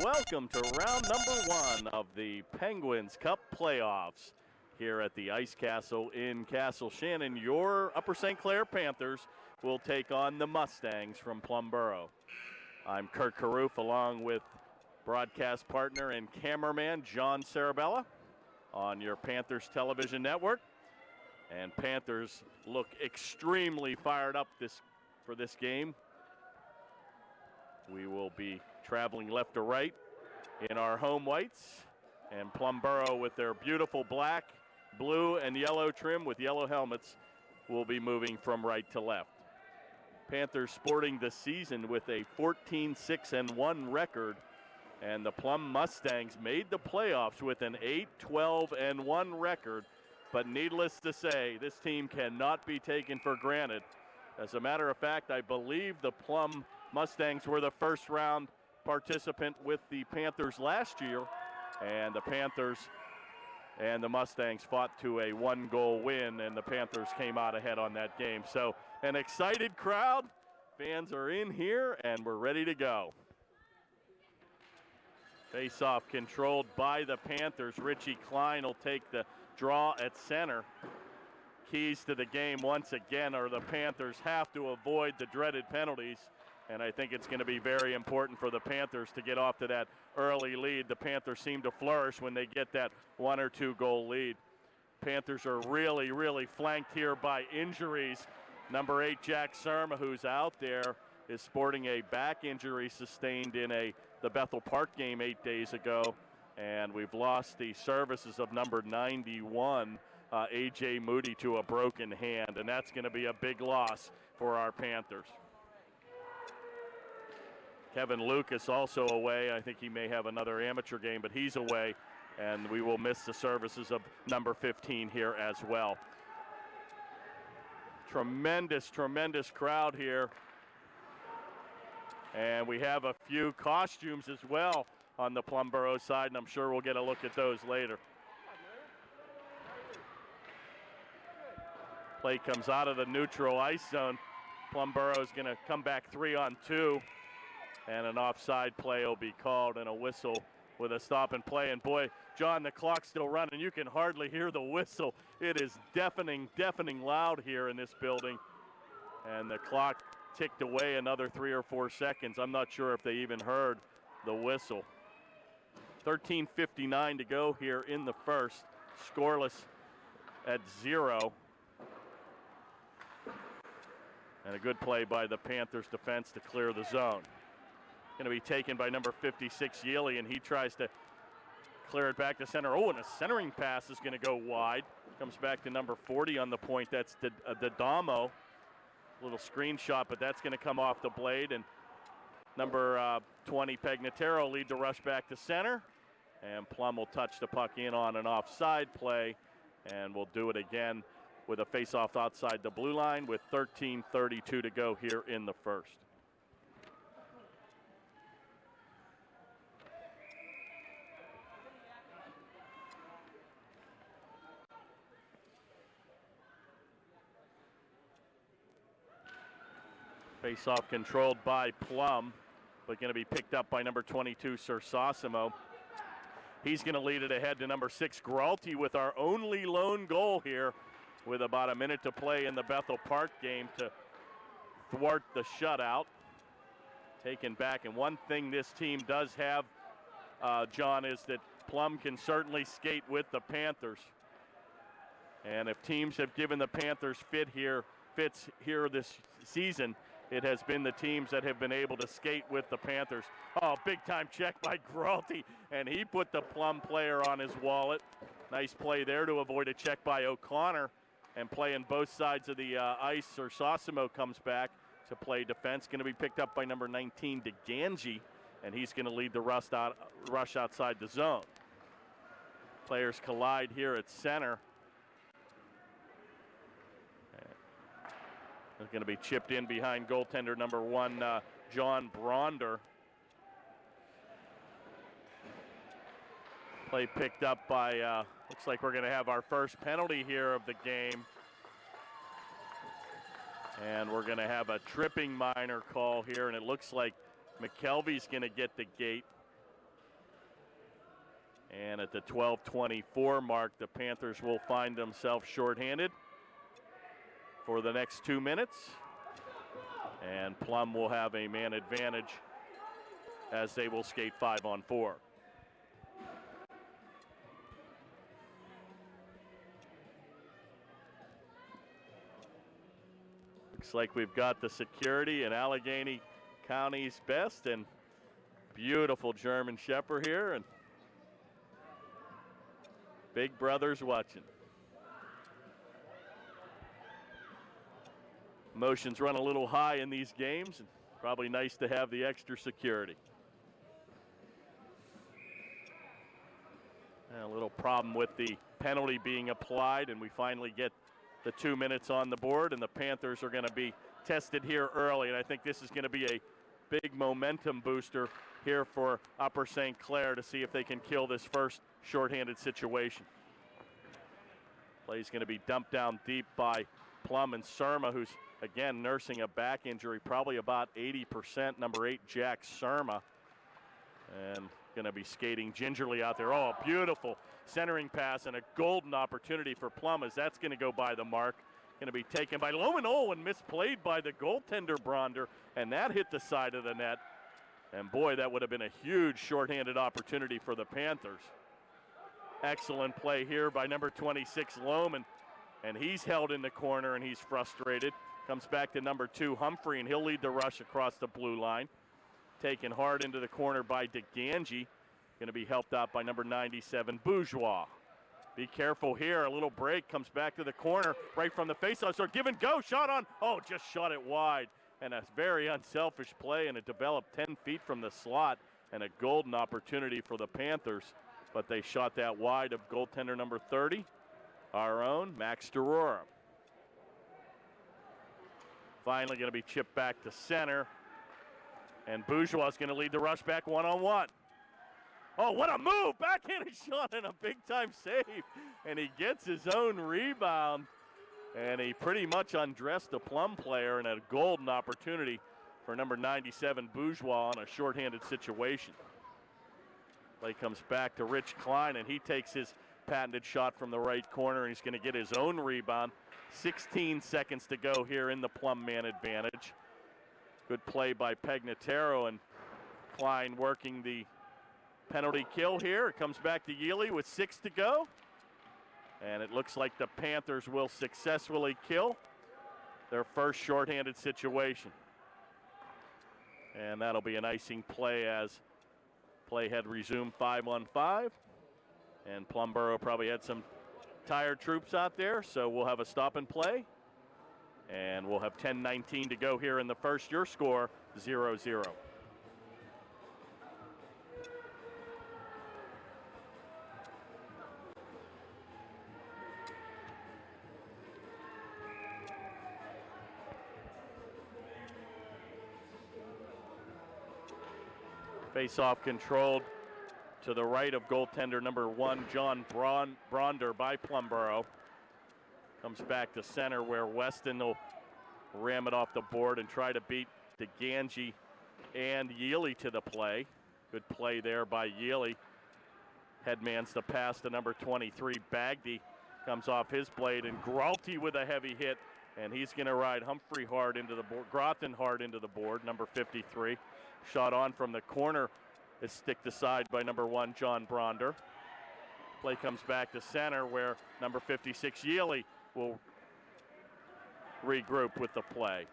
welcome to round number 1 of the Penguins Cup playoffs here at the Ice Castle in Castle Shannon. Your Upper St. Clair Panthers will take on the Mustangs from Plum Borough. I'm Kurt Carruth along with broadcast partner and cameraman John Sarabella on your Panthers television network. And Panthers look extremely fired up for this game. We will be traveling left to right in our home whites, and Plum Borough with their beautiful black, blue, and yellow trim with yellow helmets will be moving from right to left. Panthers sporting the season with a 14-6-1 record, and the Plum Mustangs made the playoffs with an 8-12-1 record, but needless to say, this team cannot be taken for granted. As a matter of fact, I believe the Plum Mustangs were the first round participant with the Panthers last year, and the Panthers and the Mustangs fought to a 1-goal win, and the Panthers came out ahead on that game. So an excited crowd, fans are in here, and we're ready to go. Face-off controlled by the Panthers. Richie Klein will take the draw at center. Keys to the game once again are the Panthers have to avoid the dreaded penalties, and I think it's going to be very important for the Panthers to get off to that early lead. The Panthers seem to flourish when they get that 1 or 2 goal lead. Panthers are really, really flanked here by injuries. Number 8, Jack Surma, who's out there, is sporting a back injury sustained in the Bethel Park game 8 days ago. And we've lost the services of number 91, A.J. Moody, to a broken hand. And that's going to be a big loss for our Panthers. Kevin Lucas also away. I think he may have another amateur game, but he's away. And we will miss the services of number 15 here as well. Tremendous, tremendous crowd here. And we have a few costumes as well on the Plum Borough side, and I'm sure we'll get a look at those later. Play comes out of the neutral ice zone. Plum Borough is going to come back 3-on-2, and an offside play will be called, and a whistle with a stop and play. And boy, John, the clock's still running. You can hardly hear the whistle. It is deafening, deafening loud here in this building. And the clock ticked away another 3 or 4 seconds. I'm not sure if they even heard the whistle. 13:59 to go here in the first. Scoreless at 0. And a good play by the Panthers defense to clear the zone. Going to be taken by number 56, Yealy, and he tries to clear it back to center. Oh, and a centering pass is going to go wide. Comes back to number 40 on the point. That's D'Adamo. Little screenshot, but that's going to come off the blade. And number 20, Pegnataro, lead the rush back to center. And Plum will touch the puck in on an offside play. And we'll do it again with a face-off outside the blue line with 13:32 to go here in the first. Face-off controlled by Plum, but going to be picked up by number 22, Sir Sosimo. He's going to lead it ahead to number 6, Gralty, with our only lone goal here with about a minute to play in the Bethel Park game to thwart the shutout. Taken back, and one thing this team does have, John, is that Plum can certainly skate with the Panthers. And if teams have given the Panthers fits here this season, it has been the teams that have been able to skate with the Panthers. Oh, big-time check by Gralty, and he put the Plum player on his wallet. Nice play there to avoid a check by O'Connor, and playing both sides of the ice. Or Sosimo comes back to play defense. Going to be picked up by number 19, DeGangi, and he's going to lead the rush outside the zone. Players collide here at center. It's going to be chipped in behind goaltender number 1, John Bronder. Play picked up by, looks like we're going to have our first penalty here of the game. And we're going to have a tripping minor call here, and it looks like McKelvey's going to get the gate. And at the 12:24 mark, the Panthers will find themselves shorthanded for the next 2 minutes. And Plum will have a man advantage as they will skate 5-on-4. Looks like we've got the security in Allegheny County's best, and beautiful German Shepherd here, and Big Brother's watching. Emotions run a little high in these games, and probably nice to have the extra security. And a little problem with the penalty being applied, and we finally get the 2 minutes on the board, and the Panthers are going to be tested here early, and I think this is going to be a big momentum booster here for Upper St. Clair to see if they can kill this first shorthanded situation. Play's going to be dumped down deep by Plum and Surma, who's again nursing a back injury, probably about 80%. Number 8, Jack Surma, and going to be skating gingerly out there. Oh, a beautiful centering pass and a golden opportunity for Plum, as that's going to go by the mark. Going to be taken by Loman. Oh, and misplayed by the goaltender Bronder, and that hit the side of the net. And boy, that would have been a huge shorthanded opportunity for the Panthers. Excellent play here by number 26, Loman, and he's held in the corner and he's frustrated. Comes back to number 2, Humphrey, and he'll lead the rush across the blue line. Taken hard into the corner by DeGangi. Going to be helped out by number 97, Bourgeois. Be careful here. A little break. Comes back to the corner right from the faceoff. So give and go. Shot on. Oh, just shot it wide. And a very unselfish play, and it developed 10 feet from the slot, and a golden opportunity for the Panthers. But they shot that wide of goaltender number 30, our own Max Derora. Finally going to be chipped back to center. And Bourgeois is going to lead the rush back 1-on-1. Oh, what a move! Backhanded shot and a big-time save. And he gets his own rebound. And he pretty much undressed the Plum player, and a golden opportunity for number 97, Bourgeois, on a shorthanded situation. Play comes back to Rich Klein, and he takes his patented shot from the right corner, and he's going to get his own rebound. 16 seconds to go here in the Plum man advantage. Good play by Pegnataro, and Klein working the penalty kill here. It comes back to Yealy with 6 to go. And it looks like the Panthers will successfully kill their first shorthanded situation. And that'll be an icing play as play had resumed 5-on-5. And Plumboro probably had some tired troops out there, so we'll have a stop and play. And we'll have 10:19 to go here in the first. Your score, 0-0. Face-off controlled to the right of goaltender number 1, John Bronder, by Plumboro. Comes back to center where Weston will ram it off the board and try to beat DeGangi and Yealy to the play. Good play there by Yealy. Headmans the pass to number 23, Bagdy. Comes off his blade, and Gralty with a heavy hit, and he's going to ride Humphrey hard into the board, Groton hard into the board, number 53. Shot on from the corner is sticked aside by number 1, John Bronder. Play comes back to center where number 56, Yealy, will regroup with the play.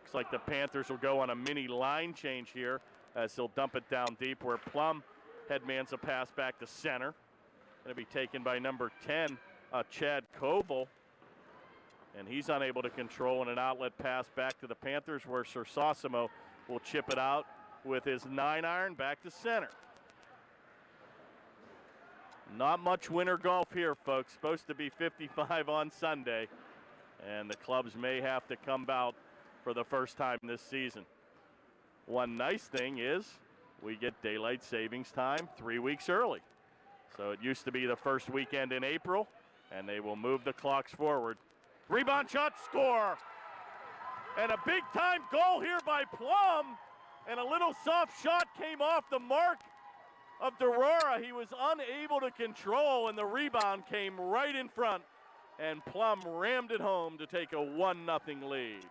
Looks like the Panthers will go on a mini line change here as they'll dump it down deep where Plum headmans a pass back to center. Going to be taken by number 10, Chad Koval. And he's unable to control, and an outlet pass back to the Panthers where Sersosimo will chip it out with his 9-iron back to center. Not much winter golf here, folks. Supposed to be 55 on Sunday, and the clubs may have to come out for the first time this season. One nice thing is we get daylight savings time 3 weeks early. So it used to be the first weekend in April, and they will move the clocks forward. Rebound shot, score! And a big-time goal here by Plum, and a little soft shot came off the mark of Dorora. He was unable to control, and the rebound came right in front, and Plum rammed it home to take a 1-0 lead.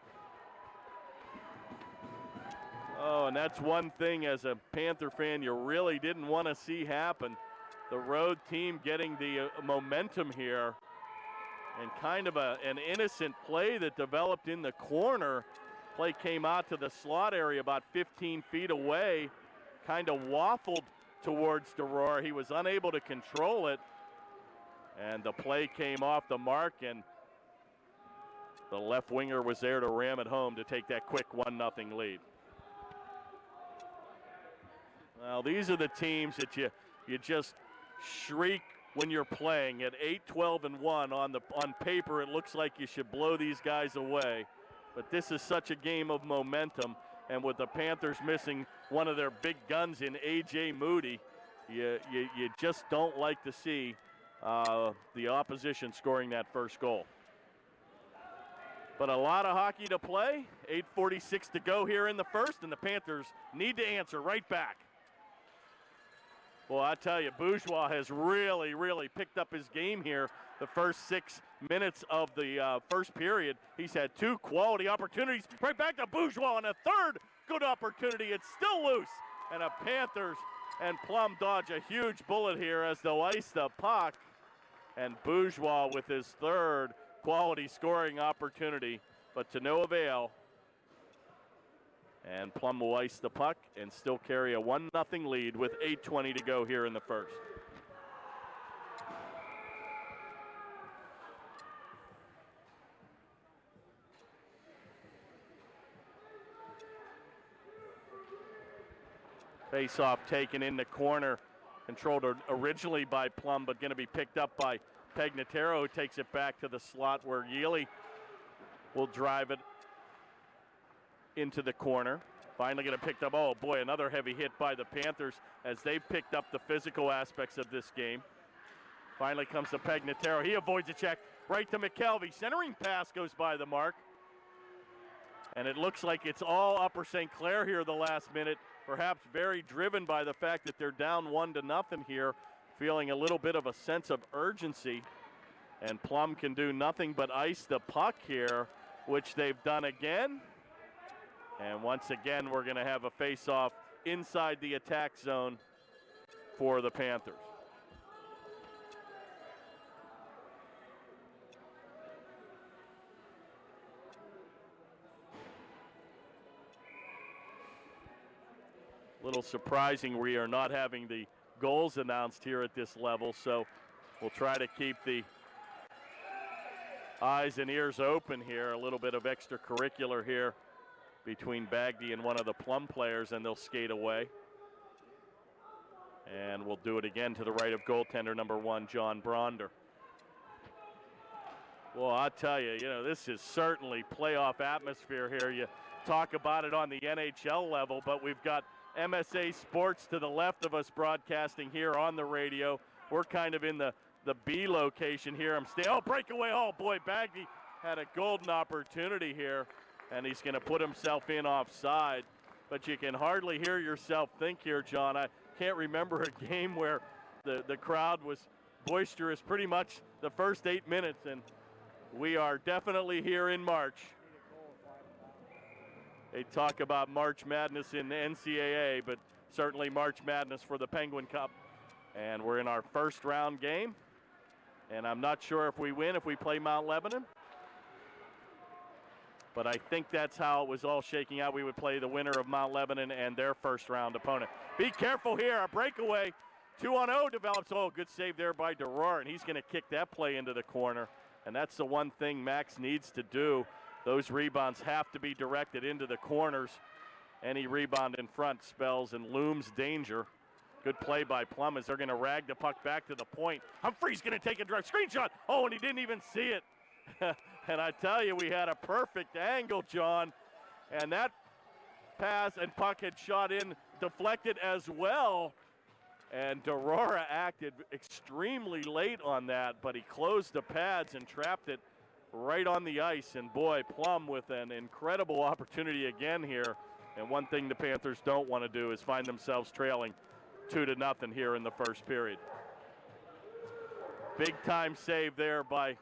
Oh, and that's one thing as a Panther fan you really didn't want to see happen. The road team getting the momentum here, and kind of an innocent play that developed in the corner. Play came out to the slot area about 15 feet away, kind of waffled towards Dorora. He was unable to control it, and the play came off the mark, and the left winger was there to ram it home to take that quick 1-0 lead. Well, these are the teams that you just shriek when you're playing. At 8-12-1 on paper, it looks like you should blow these guys away. But this is such a game of momentum, and with the Panthers missing one of their big guns in A.J. Moody, you just don't like to see the opposition scoring that first goal. But a lot of hockey to play. 8:46 to go here in the first, and the Panthers need to answer right back. Well, I tell you, Bourgeois has really, really picked up his game here the first 6 minutes of the first period. He's had 2 quality opportunities. Right back to Bourgeois, and a third good opportunity. It's still loose, and the Panthers and Plum dodge a huge bullet here as they'll ice the puck. And Bourgeois with his third quality scoring opportunity, but to no avail. And Plum will ice the puck and still carry a 1-0 lead with 8:20 to go here in the first. Face-off taken in the corner, controlled originally by Plum, but going to be picked up by Pegnataro, who takes it back to the slot where Yealy will drive it into the corner. Finally going to pick up, oh boy, another heavy hit by the Panthers as they've picked up the physical aspects of this game. Finally comes to Pegnataro. He avoids a check right to McKelvey. Centering pass goes by the mark. And it looks like it's all Upper St. Clair here the last minute, perhaps very driven by the fact that they're down 1-0 here, feeling a little bit of a sense of urgency. And Plum can do nothing but ice the puck here, which they've done again. And once again, we're going to have a face-off inside the attack zone for the Panthers. A little surprising we are not having the goals announced here at this level, so we'll try to keep the eyes and ears open here. A little bit of extracurricular here between Bagdy and one of the Plum players, and they'll skate away. And we'll do it again to the right of goaltender number 1, John Bronder. Well, I tell you, this is certainly playoff atmosphere here. You talk about it on the NHL level, but we've got MSA Sports to the left of us broadcasting here on the radio. We're kind of in the B location here. Breakaway. Oh, boy, Bagdy had a golden opportunity here, and he's going to put himself in offside. But you can hardly hear yourself think here, John. I can't remember a game where the crowd was boisterous pretty much the first 8 minutes, and we are definitely here in March. They talk about March Madness in the NCAA, but certainly March Madness for the Penguin Cup. And we're in our first round game, and I'm not sure if we win if we play Mount Lebanon. But I think that's how it was all shaking out. We would play the winner of Mount Lebanon and their first round opponent. Be careful here, a breakaway. 2-on-0 develops. Oh, good save there by Dorora, and he's going to kick that play into the corner. And that's the one thing Max needs to do. Those rebounds have to be directed into the corners. Any rebound in front spells and looms danger. Good play by Plum as they're going to rag the puck back to the point. Humphrey's going to take a drive. Screenshot. Oh, and he didn't even see it. And I tell you, we had a perfect angle, John. And that pass and puck had shot in, deflected as well. And Dorora acted extremely late on that, but he closed the pads and trapped it right on the ice. And boy, Plum with an incredible opportunity again here. And one thing the Panthers don't want to do is find themselves trailing 2-0 here in the first period. Big time save by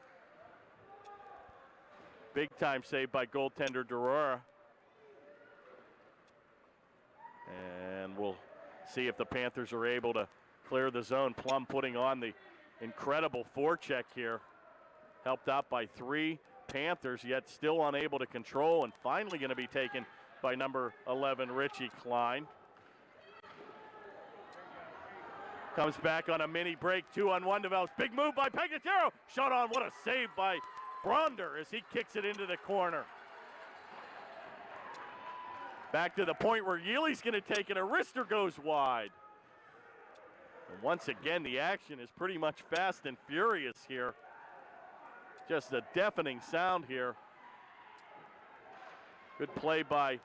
goaltender Derora. And we'll see if the Panthers are able to clear the zone. Plum putting on the incredible forecheck here. Helped out by 3 Panthers, yet still unable to control, and finally going to be taken by number 11, Richie Klein. Comes back on a mini break, 2-on-1 develops. Big move by Pagnataro. Shot on, what a save by Bronder as he kicks it into the corner. Back to the point where Yealy's going to take it. A wrister goes wide. And once again, the action is pretty much fast and furious here. Just a deafening sound here. Good play by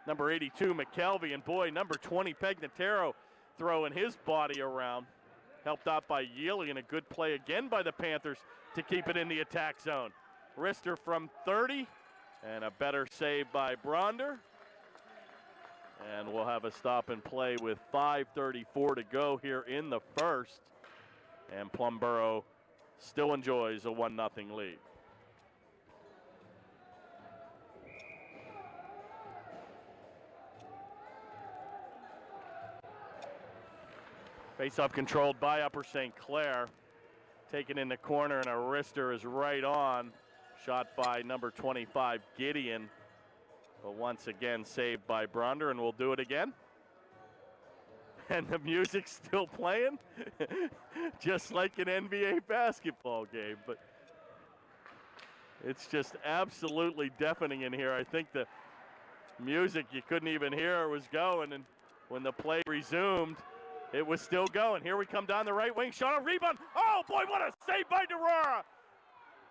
number 82, McKelvey. And boy, number 20, Pagnataro, throwing his body around. Helped out by Yealy, and a good play again by the Panthers to keep it in the attack zone. Wrister from 30, and a better save by Bronder. And we'll have a stop and play with 5:34 to go here in the first. And Plumboro still enjoys a 1-0 lead. Face-off controlled by Upper St. Clair. Taken in the corner, and a wrister is right on. Shot by number 25, Gideon. But once again, saved by Bronder, and we'll do it again. And the music's still playing, just like an NBA basketball game. But it's just absolutely deafening in here. I think the music, you couldn't even hear it was going, and when the play resumed, it was still going. Here we come down the right wing, shot a rebound. Oh boy, what a save by Derora!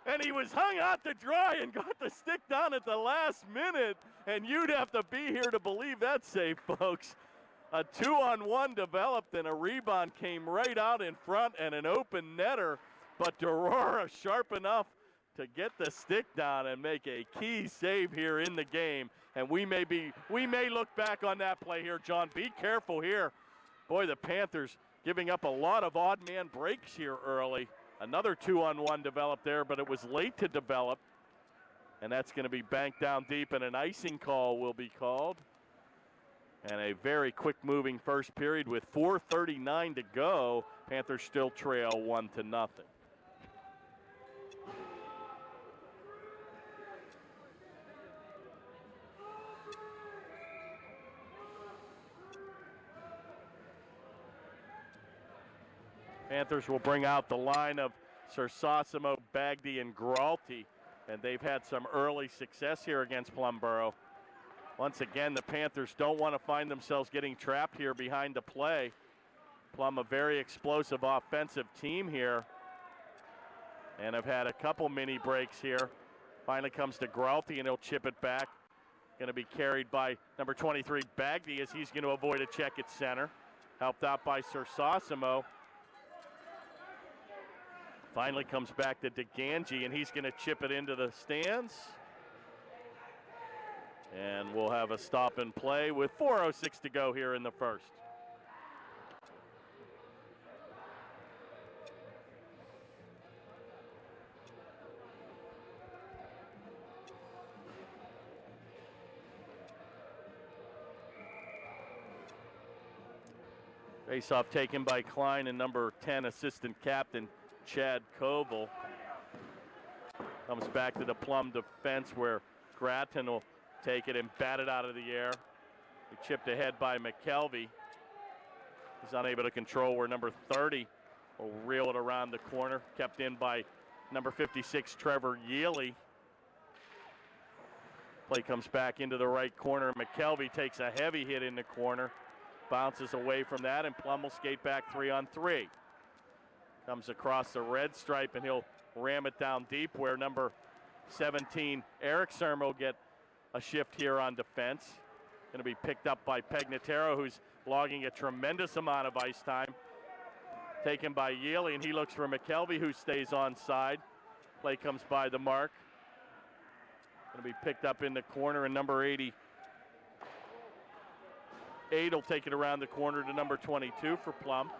And he was hung out to dry and got the stick down at the last minute. And you'd have to be here to believe that save, folks. A 2-on-1 developed, and a rebound came right out in front, and an open netter. But Derora sharp enough to get the stick down and make a key save here in the game. And we may look back on that play here, John. Be careful here. Boy, the Panthers giving up a lot of odd man breaks here early. Another 2-on-1 developed there, but it was late to develop. And that's going to be banked down deep, and an icing call will be called. And a very quick moving first period with 4:39 to go. Panthers still trail 1-0. Panthers will bring out the line of Sersosimo, Bagdy, and Gralty, and they've had some early success here against Plumboro. Once again, the Panthers don't want to find themselves getting trapped here behind the play. Plum, a very explosive offensive team here, and have had a couple mini breaks here. Finally comes to Gralty, and he'll chip it back. Going to be carried by number 23, Bagdy, as he's going to avoid a check at center. Helped out by Sersosimo. Finally comes back to DeGangi, and he's going to chip it into the stands. And we'll have a stop and play with 4:06 to go here in the first. Face-off taken by Klein and number 10, assistant captain Chad Koval. Comes back to the Plum defense where Gratton will take it and bat it out of the air. He chipped ahead by McKelvey. He's unable to control where number 30 will reel it around the corner. Kept in by number 56, Trevor Yealy. Play comes back into the right corner. McKelvey takes a heavy hit in the corner. Bounces away from that, and Plum will skate back 3-on-3. Comes across the red stripe, and he'll ram it down deep where number 17, Eric Sermo, will get a shift here on defense. Going to be picked up by Pagnataro, who's logging a tremendous amount of ice time. Taken by Yealy, and he looks for McKelvey, who stays on side. Play comes by the mark. Going to be picked up in the corner, and number 80, 8 will take it around the corner to number 22 for Plum.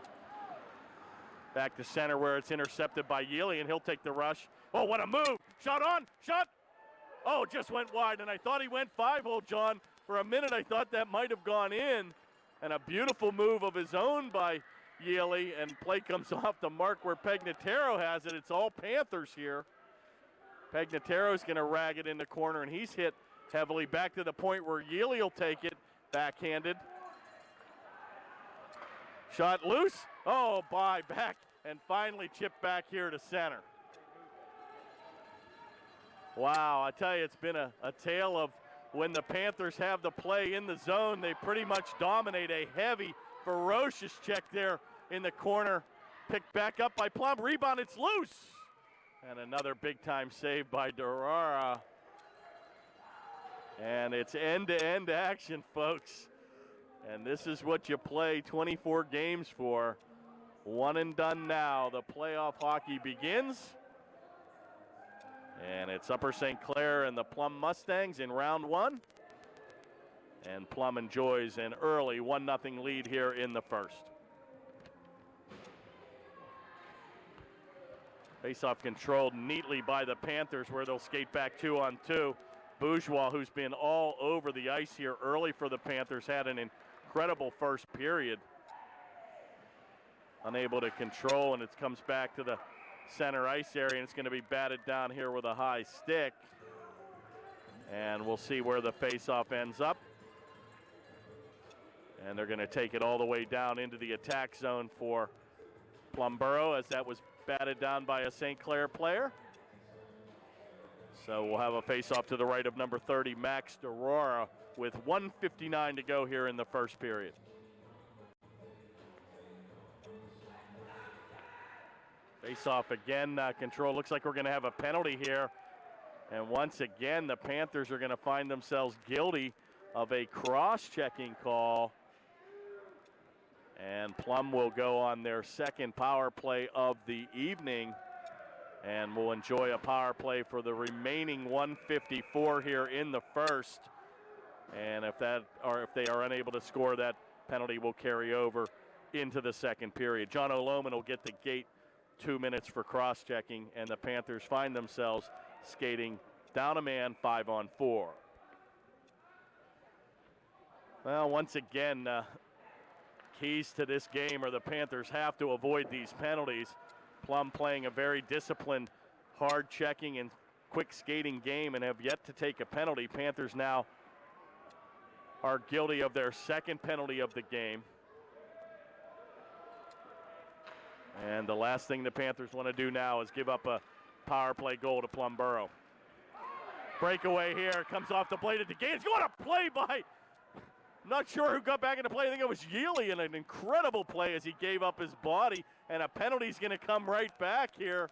Back to center where it's intercepted by Yealy, and he'll take the rush. Oh, what a move! Shot on! Shot! Oh, just went wide, and I thought he went 5-hole, John. For a minute, I thought that might have gone in. And a beautiful move of his own by Yealy, and play comes off the mark where Pegnataro has it. It's all Panthers here. Pegnataro's going to rag it in the corner, and he's hit heavily back to the point where Yealy will take it, backhanded. Shot loose. Oh, back, and finally chipped back here to center. Wow, I tell you, it's been a tale of when the Panthers have the play in the zone, they pretty much dominate. A heavy, ferocious check there in the corner. Picked back up by Plum. Rebound, it's loose. And another big-time save by Durara. And it's end-to-end action, folks. And this is what you play 24 games for. One and done now. The playoff hockey begins. And it's Upper St. Clair and the Plum Mustangs in round one. And Plum enjoys an early 1-0 lead here in the first. Faceoff controlled neatly by the Panthers, where they'll skate back 2-on-2. Bourgeois, who's been all over the ice here early for the Panthers, had an incredible first period. Unable to control, and it comes back to the center ice area, and it's going to be batted down here with a high stick. And we'll see where the faceoff ends up. And they're going to take it all the way down into the attack zone for Plumboro, as that was batted down by a St. Clair player. So we'll have a faceoff to the right of number 30, Max Durara, with 1:59 to go here in the first period. Face-off again, control. Looks like we're going to have a penalty here. And once again, the Panthers are going to find themselves guilty of a cross-checking call. And Plum will go on their second power play of the evening. And we'll enjoy a power play for the remaining 1:54 here in the first. And if they are unable to score, that penalty will carry over into the second period. John O'Loman will get the gate. 2 minutes for cross-checking, and the Panthers find themselves skating down a man 5-on-4. Well, once again, keys to this game are the Panthers have to avoid these penalties. Plum playing a very disciplined, hard checking and quick skating game and have yet to take a penalty. Panthers now are guilty of their second penalty of the game. And the last thing the Panthers want to do now is give up a power play goal to Plumboro. Breakaway here, comes off the blade at the Gaines. What a play by, not sure who got back into play. I think it was Yealy, and an incredible play as he gave up his body. And a penalty's going to come right back here.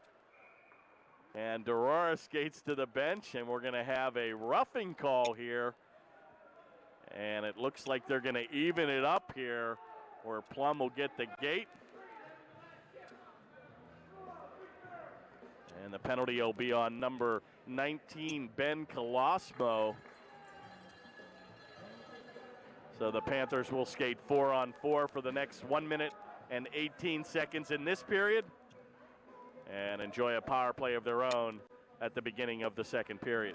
And Durara skates to the bench, and we're going to have a roughing call here. And it looks like they're going to even it up here, where Plum will get the gate. And the penalty will be on number 19, Ben Colosmo. So the Panthers will skate 4-on-4 for the next 1 minute and 18 seconds in this period, and enjoy a power play of their own at the beginning of the second period.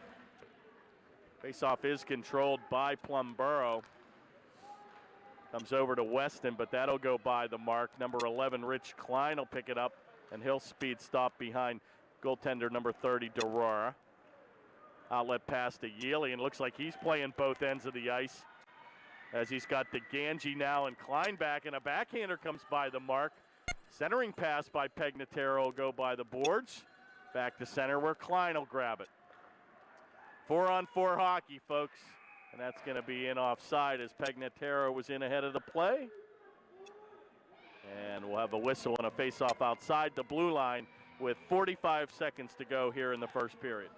Faceoff is controlled by Plumboro. Comes over to Weston, but that'll go by the mark. Number 11, Rich Klein, will pick it up, and he'll speed stop behind goaltender number 30, Durara. Outlet pass to Yealy, and looks like he's playing both ends of the ice, as he's got the Ganji now and Klein back, and a backhander comes by the mark. Centering pass by Pegnataro will go by the boards. Back to center where Klein will grab it. 4-on-4 hockey, folks, and that's going to be in offside as Pegnataro was in ahead of the play. And we'll have a whistle and a face-off outside the blue line with 45 seconds to go here in the first period.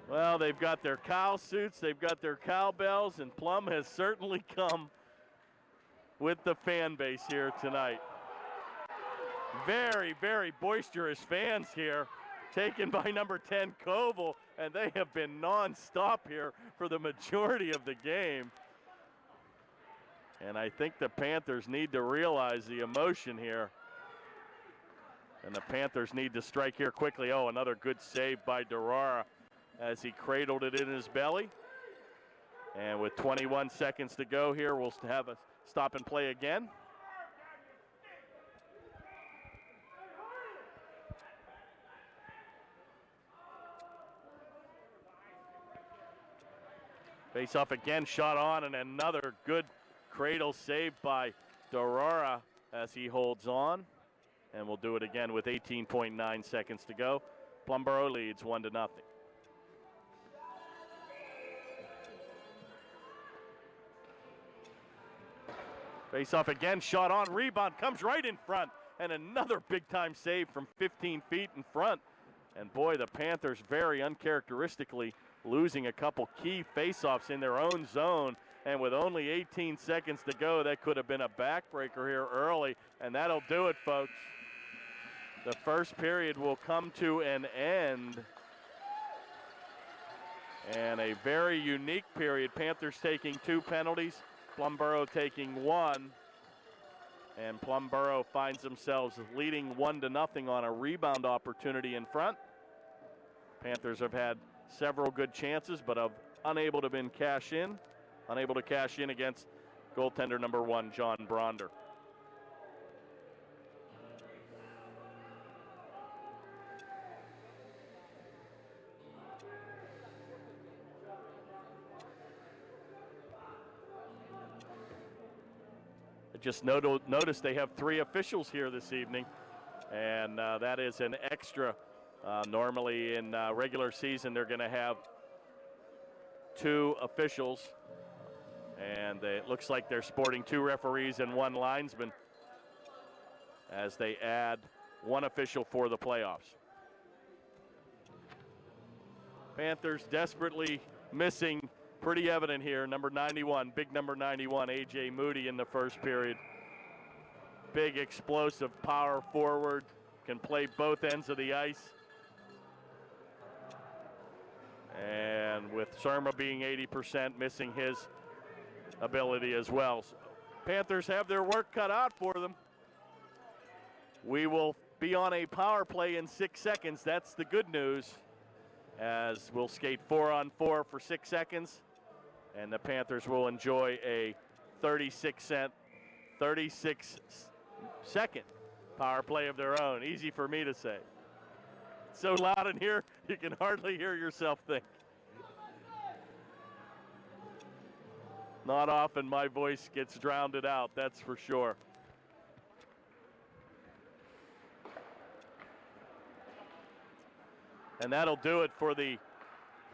Well, they've got their cow suits, they've got their cowbells, and Plum has certainly come with the fan base here tonight. Very, very boisterous fans here, taken by number 10, Koval, and they have been non-stop here for the majority of the game. And I think the Panthers need to realize the emotion here. And the Panthers need to strike here quickly. Oh, another good save by Durara as he cradled it in his belly. And with 21 seconds to go here, we'll have a stop and play again. Face off again, shot on, and another good cradle save by Durara as he holds on. And we'll do it again with 18.9 seconds to go. Plumboro leads 1-0. Face off again, shot on, rebound, comes right in front. And another big time save from 15 feet in front. And boy, the Panthers very uncharacteristically losing a couple key face-offs in their own zone. And with only 18 seconds to go, that could have been a backbreaker here early. And that'll do it, folks. The first period will come to an end. And a very unique period. Panthers taking 2 penalties, Plumboro taking 1. And Plumboro finds themselves leading 1-0 on a rebound opportunity in front. Panthers have had several good chances, but have unable to cash in against goaltender number 1, John Bronder. Just notice they have 3 officials here this evening, and that is an extra. Normally in regular season, they're going to have 2 officials, and it looks like they're sporting 2 referees and 1 linesman as they add 1 official for the playoffs. Panthers desperately missing. Pretty evident here, number 91, big number 91, A.J. Moody in the first period. Big, explosive power forward, can play both ends of the ice. And with Surma being 80%, missing his ability as well. So Panthers have their work cut out for them. We will be on a power play in 6 seconds. That's the good news, as we'll skate 4-on-4 for 6 seconds. And the Panthers will enjoy a 36-second power play of their own. Easy for me to say. It's so loud in here, you can hardly hear yourself think. Not often my voice gets drowned out, that's for sure. And that'll do it for the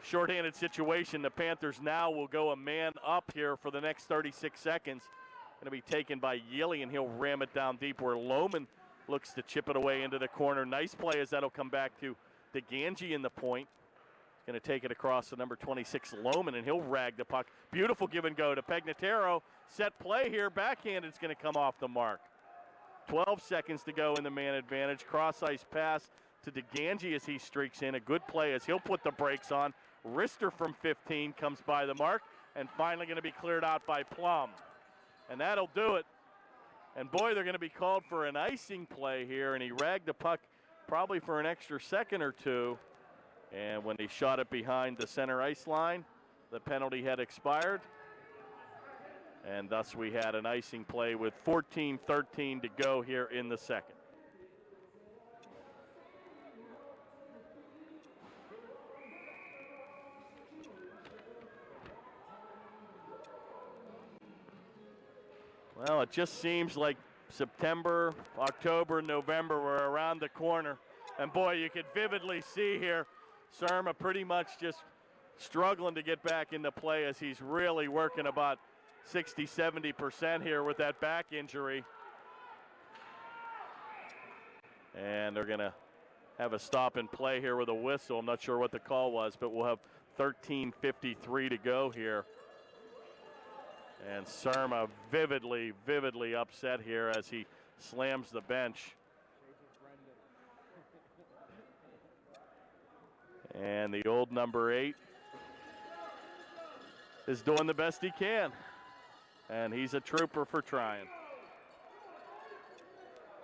shorthanded situation. The Panthers now will go a man up here for the next 36 seconds. Going to be taken by Yealy, and he'll ram it down deep where Lohman looks to chip it away into the corner. Nice play as that'll come back to DeGangi in the point. He's going to take it across to number 26, Lohman, and he'll rag the puck. Beautiful give and go to Pegnataro. Set play here. Backhand is going to come off the mark. 12 seconds to go in the man advantage. Cross ice pass to DeGangi as he streaks in. A good play as he'll put the brakes on. Rister from 15 comes by the mark, and finally going to be cleared out by Plum. And that'll do it. And boy, they're going to be called for an icing play here, and he ragged the puck probably for an extra second or 2. And when he shot it behind the center ice line, the penalty had expired. And thus we had an icing play with 14:13 to go here in the second. Well, it just seems like September, October, November were around the corner. And boy, you could vividly see here, Surma pretty much just struggling to get back into play as he's really working about 60-70% here with that back injury. And they're going to have a stop and play here with a whistle. I'm not sure what the call was, but we'll have 13:53 to go here. And Surma vividly upset here as he slams the bench. And the old number 8 is doing the best he can. And he's a trooper for trying.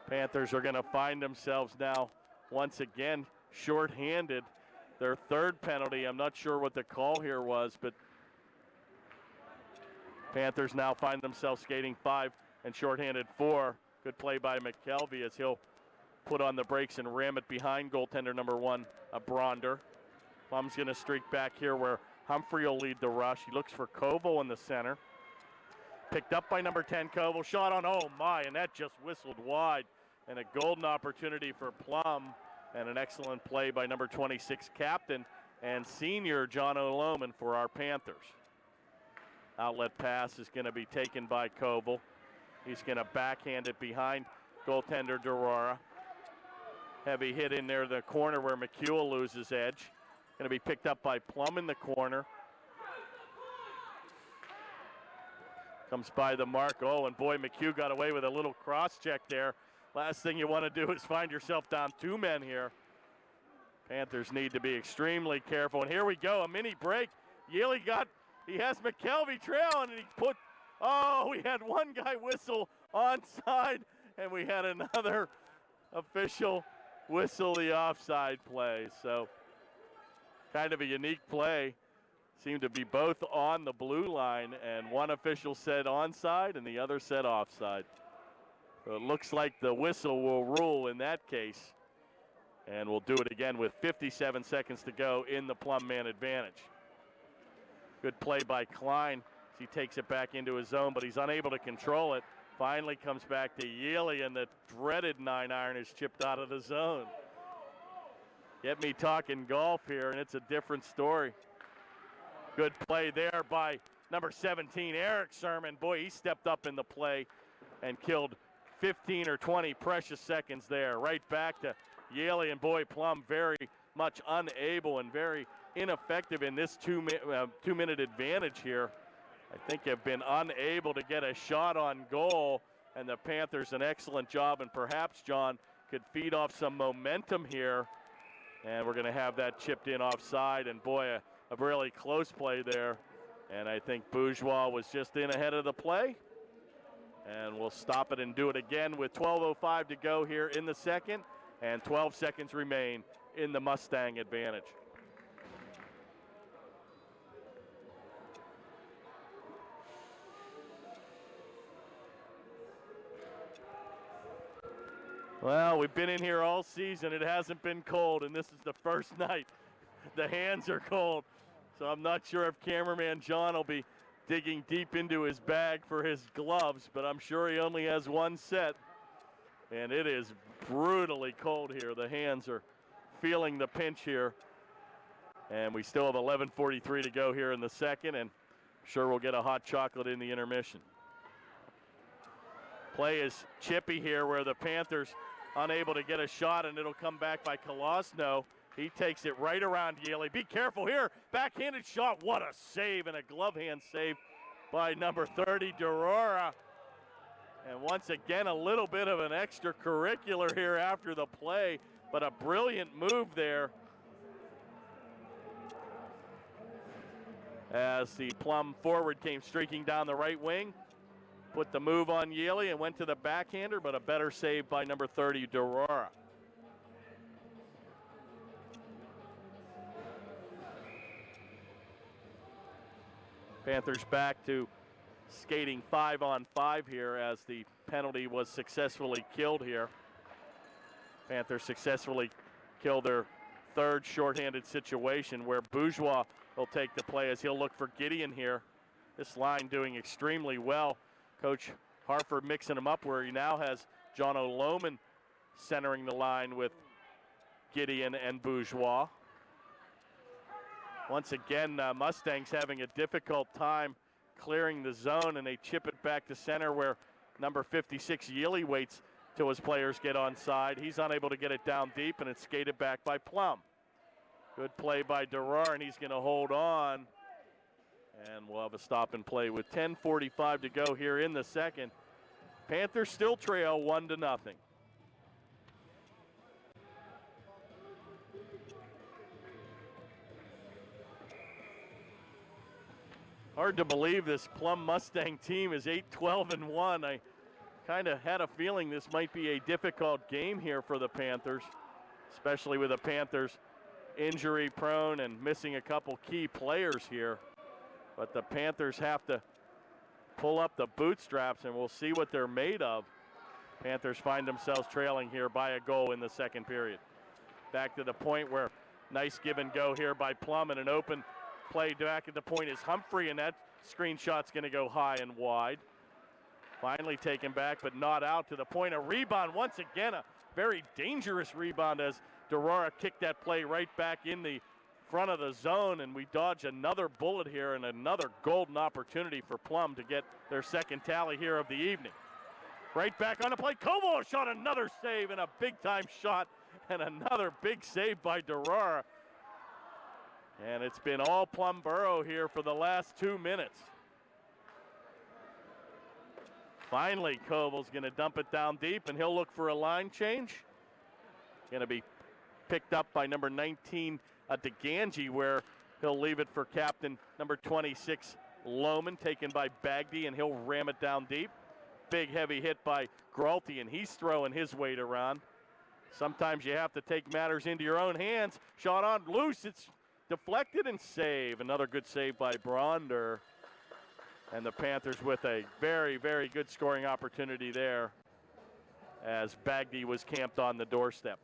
Panthers are going to find themselves now once again shorthanded. Their third penalty, I'm not sure what the call here was, but Panthers now find themselves skating 5 and shorthanded 4. Good play by McKelvey as he'll put on the brakes and ram it behind goaltender number 1, Bronder. Plum's going to streak back here where Humphrey will lead the rush. He looks for Koval in the center. Picked up by number 10, Koval. Shot on, oh my, and that just whistled wide. And a golden opportunity for Plum, and an excellent play by number 26, captain and senior John O'Loman for our Panthers. Outlet pass is going to be taken by Koval. He's going to backhand it behind goaltender Durora. Heavy hit in there, the corner where McHugh loses edge. Going to be picked up by Plum in the corner. Comes by the mark. Oh, and boy, McHugh got away with a little cross check there. Last thing you want to do is find yourself down 2 men here. Panthers need to be extremely careful. And here we go, a mini break. Yaley he has McKelvey trailing, and we had one guy whistle onside, and we had another official whistle the offside play. So kind of a unique play. Seemed to be both on the blue line, and one official said onside and the other said offside. So it looks like the whistle will rule in that case. And we'll do it again with 57 seconds to go in the Plum man advantage. Good play by Klein as he takes it back into his zone, but he's unable to control it. Finally comes back to Yaley, and the dreaded 9-iron is chipped out of the zone. Get me talking golf here, and it's a different story. Good play there by number 17, Eric Sermon. Boy, he stepped up in the play and killed 15 or 20 precious seconds there. Right back to Yaley, and boy, Plum very much unable and very ineffective in this two-minute advantage here. I think have been unable to get a shot on goal, and the Panthers an excellent job, and perhaps John could feed off some momentum here, and we're going to have that chipped in offside, and boy, a really close play there, and I think Bourgeois was just in ahead of the play. And we'll stop it and do it again with 12:05 to go here in the second, and 12 seconds remain in the Mustang advantage. Well, we've been in here all season. It hasn't been cold, and this is the first night. The hands are cold, so I'm not sure if cameraman John will be digging deep into his bag for his gloves, but I'm sure he only has one set. And it is brutally cold here. The hands are feeling the pinch here. And we still have 11:43 to go here in the second, and I'm sure we'll get a hot chocolate in the intermission. Play is chippy here where the Panthers unable to get a shot, and it'll come back by Kolosno. He takes it right around Yaley. Be careful here. Backhanded shot. What a save, and a glove hand save by number 30, Durora. And once again, a little bit of an extracurricular here after the play, but a brilliant move there as the Plum forward came streaking down the right wing. Put the move on Yaley and went to the backhander, but a better save by number 30, Durora. Panthers back to skating 5-on-5 here as the penalty was successfully killed here. Panthers successfully killed their third shorthanded situation where Bourgeois will take the play as he'll look for Gideon here. This line doing extremely well. Coach Harford mixing him up where he now has John O'Loman centering the line with Gideon and Bourgeois. Once again, Mustangs having a difficult time clearing the zone, and they chip it back to center where number 56, Yaley, waits till his players get onside. He's unable to get it down deep, and it's skated back by Plum. Good play by Durar, and he's going to hold on. And we'll have a stop and play with 10:45 to go here in the second. Panthers still trail 1-0. Hard to believe this Plum Mustang team is 8-12-1. I kind of had a feeling this might be a difficult game here for the Panthers, especially with the Panthers injury prone and missing a couple key players here. But the Panthers have to pull up the bootstraps, and we'll see what they're made of. Panthers find themselves trailing here by a goal in the second period. Back to the point where nice give and go here by Plum, and an open play back at the point is Humphrey, and that screenshot's going to go high and wide. Finally taken back, but not out to the point. A rebound once again, a very dangerous rebound as Durara kicked that play right back in the front of the zone, and we dodge another bullet here and another golden opportunity for Plum to get their second tally here of the evening. Right back on the play, Como shot another save and a big-time shot and another big save by Durara. And it's been all Plum Borough here for the last 2 minutes. Finally, Koval's going to dump it down deep, and he'll look for a line change. Going to be picked up by number 19, DeGangi, where he'll leave it for captain number 26, Lohman, taken by Bagdy, and he'll ram it down deep. Big, heavy hit by Gralty, and he's throwing his weight around. Sometimes you have to take matters into your own hands. Shot on loose, it's deflected and save. Another good save by Bronder. And the Panthers with a very, very good scoring opportunity there as Bagdy was camped on the doorstep.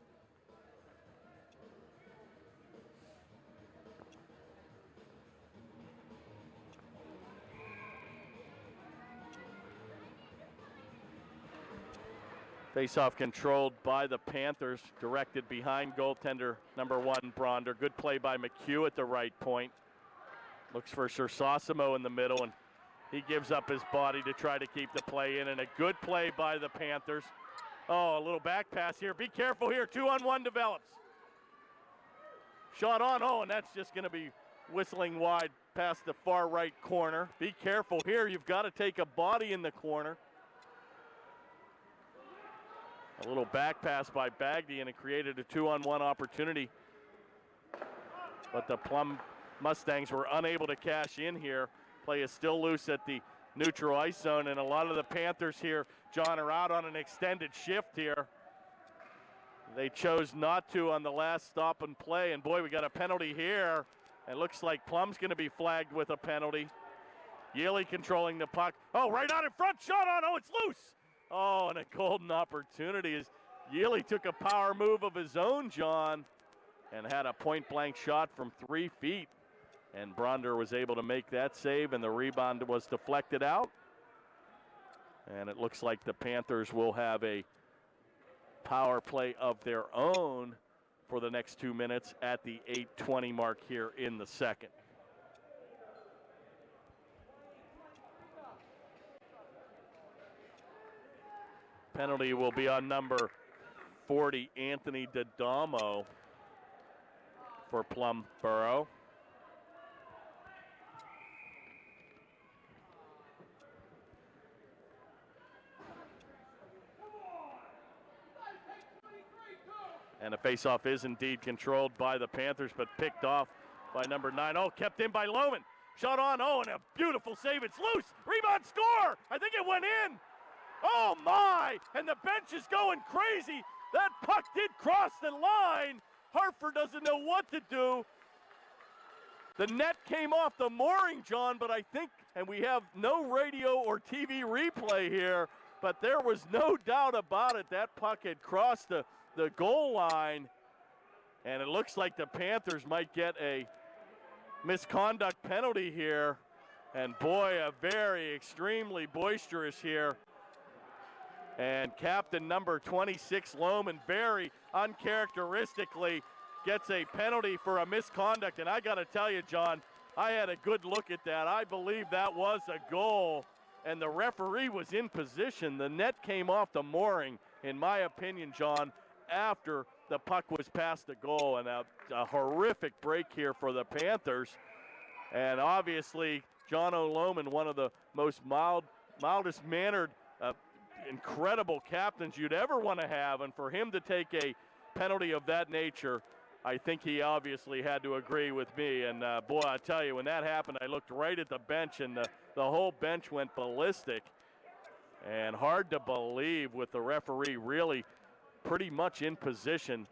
Face-off controlled by the Panthers, directed behind goaltender number 1, Bronder. Good play by McHugh at the right point. Looks for Sersosimo in the middle, and he gives up his body to try to keep the play in, and a good play by the Panthers. Oh, a little back pass here. Be careful here. 2-on-1 develops. Shot on. Oh, and that's just going to be whistling wide past the far right corner. Be careful here. You've got to take a body in the corner. A little back pass by Bagdy, and it created a 2-on-1 opportunity. But the Plum Mustangs were unable to cash in here. Play is still loose at the neutral ice zone, and a lot of the Panthers here, John, are out on an extended shift here. They chose not to on the last stop and play, and boy, we got a penalty here. It looks like Plum's going to be flagged with a penalty. Yealy controlling the puck. Oh, right out in front, shot on, oh, it's loose. Oh, and a golden opportunity as Yealy took a power move of his own, John, and had a point-blank shot from 3 feet. And Bronder was able to make that save, and the rebound was deflected out. And it looks like the Panthers will have a power play of their own for the next 2 minutes at the 8:20 mark here in the second. Penalty will be on number 40, Anthony D'Adamo, for Plum Borough. And the faceoff is indeed controlled by the Panthers, but picked off by number 9. Oh, kept in by Lohman. Shot on, oh, and a beautiful save. It's loose. Rebound, score. I think it went in. Oh, my. And the bench is going crazy. That puck did cross the line. Hartford doesn't know what to do. The net came off the mooring, John, but I think, and we have no radio or TV replay here, but there was no doubt about it. That puck had crossed the goal line, and it looks like the Panthers might get a misconduct penalty here. And boy, a very extremely boisterous here. And captain number 26, Lohman, very uncharacteristically gets a penalty for a misconduct. And I got to tell you, John, I had a good look at that. I believe that was a goal, and the referee was in position. The net came off the mooring, in my opinion, John, after the puck was past the goal. And a horrific break here for the Panthers. And obviously, John Lohman, one of the most mildest mannered, incredible captains you'd ever want to have, and for him to take a penalty of that nature I think he obviously had to agree with me. And boy, I tell you, when that happened, I looked right at the bench, and the whole bench went ballistic. And hard to believe with the referee really pretty much in position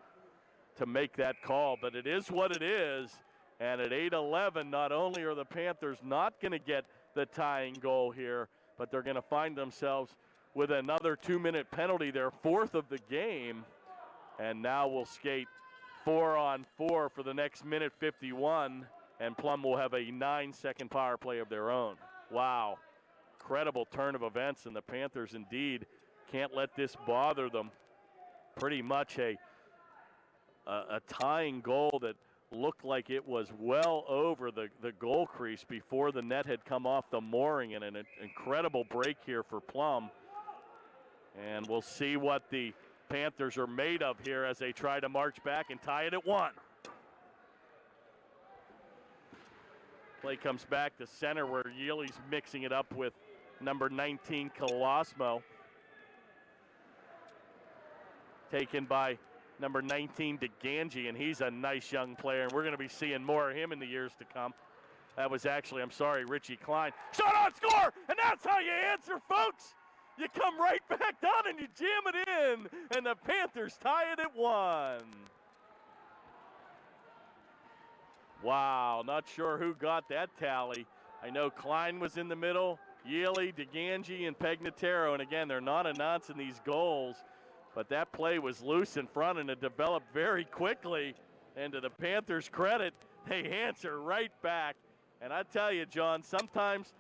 to make that call. But it is what it is. And at 8-11, not only are the Panthers not going to get the tying goal here, but they're going to find themselves with another 2-minute penalty, their fourth of the game. And now we'll skate 4-on-4 for the next minute 51, and Plum will have a 9-second power play of their own. Wow, incredible turn of events, and the Panthers indeed can't let this bother them. Pretty much a tying goal that looked like it was well over the goal crease before the net had come off the mooring, and an incredible break here for Plum. And we'll see what the Panthers are made of here as they try to march back and tie it at 1. Play comes back to center where Yealy's mixing it up with number 19, Colosmo. Taken by number 19, DeGangi, and he's a nice young player, and we're going to be seeing more of him in the years to come. That was actually, I'm sorry, Richie Klein. Shot on score, and that's how you answer, folks. You come right back down and you jam it in, and the Panthers tie it at 1. Wow, not sure who got that tally. I know Klein was in the middle, Yealy, DeGangi, and Pegnataro, and again, they're not announcing these goals, but that play was loose in front, and it developed very quickly, and to the Panthers' credit, they answer right back. And I tell you, John, sometimes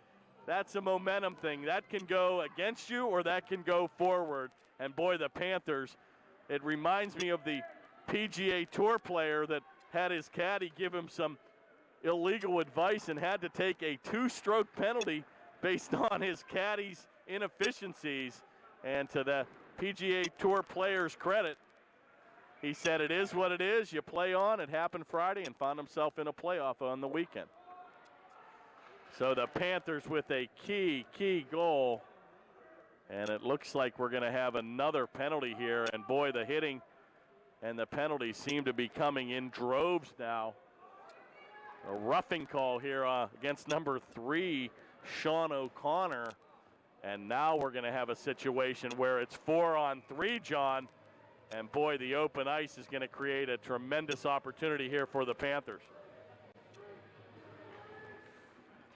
that's a momentum thing. That can go against you or that can go forward. And boy, the Panthers, it reminds me of the PGA Tour player that had his caddy give him some illegal advice and had to take a 2-stroke penalty based on his caddy's inefficiencies. And to the PGA Tour player's credit, he said it is what it is. You play on. It happened Friday and found himself in a playoff on the weekend. So the Panthers with a key goal, and it looks like we're going to have another penalty here. And boy, the hitting and the penalties seem to be coming in droves now. A roughing call here against number 3, Sean O'Connor. And now we're going to have a situation where it's 4-on-3, John. And boy, the open ice is going to create a tremendous opportunity here for the Panthers.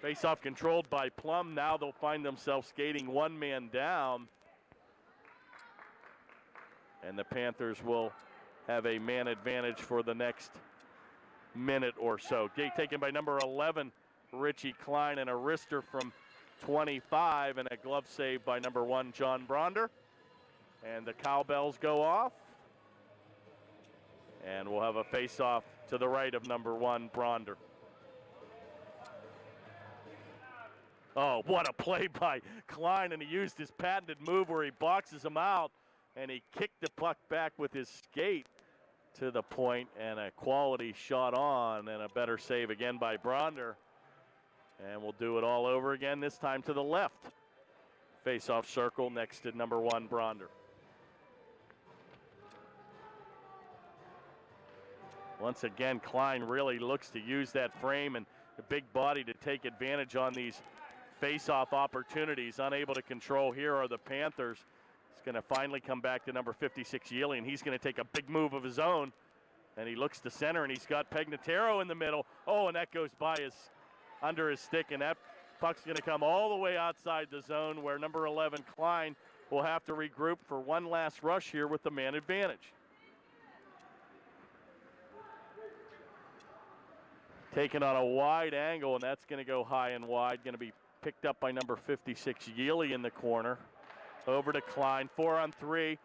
Face-off controlled by Plum. Now they'll find themselves skating one man down. And the Panthers will have a man advantage for the next minute or so. Taken by number 11, Richie Klein, and a wrister from 25, and a glove save by number 1, John Bronder. And the cowbells go off. And we'll have a face-off to the right of number 1, Bronder. Oh, what a play by Klein, and he used his patented move where he boxes him out, and he kicked the puck back with his skate to the point, and a quality shot on, and a better save again by Bronder. And we'll do it all over again, this time to the left. Face-off circle next to number 1, Bronder. Once again, Klein really looks to use that frame and the big body to take advantage on these face-off opportunities. Unable to control here are the Panthers. It's going to finally come back to number 56, Yealy, and he's going to take a big move of his own. And he looks to center, and he's got Pegnataro in the middle. Oh, and that goes by under his stick, and that puck's going to come all the way outside the zone where number 11, Klein, will have to regroup for one last rush here with the man advantage. Taken on a wide angle, and that's going to go high and wide. Going to be picked up by number 56, Yealy, in the corner. Over to Klein, 4-on-3.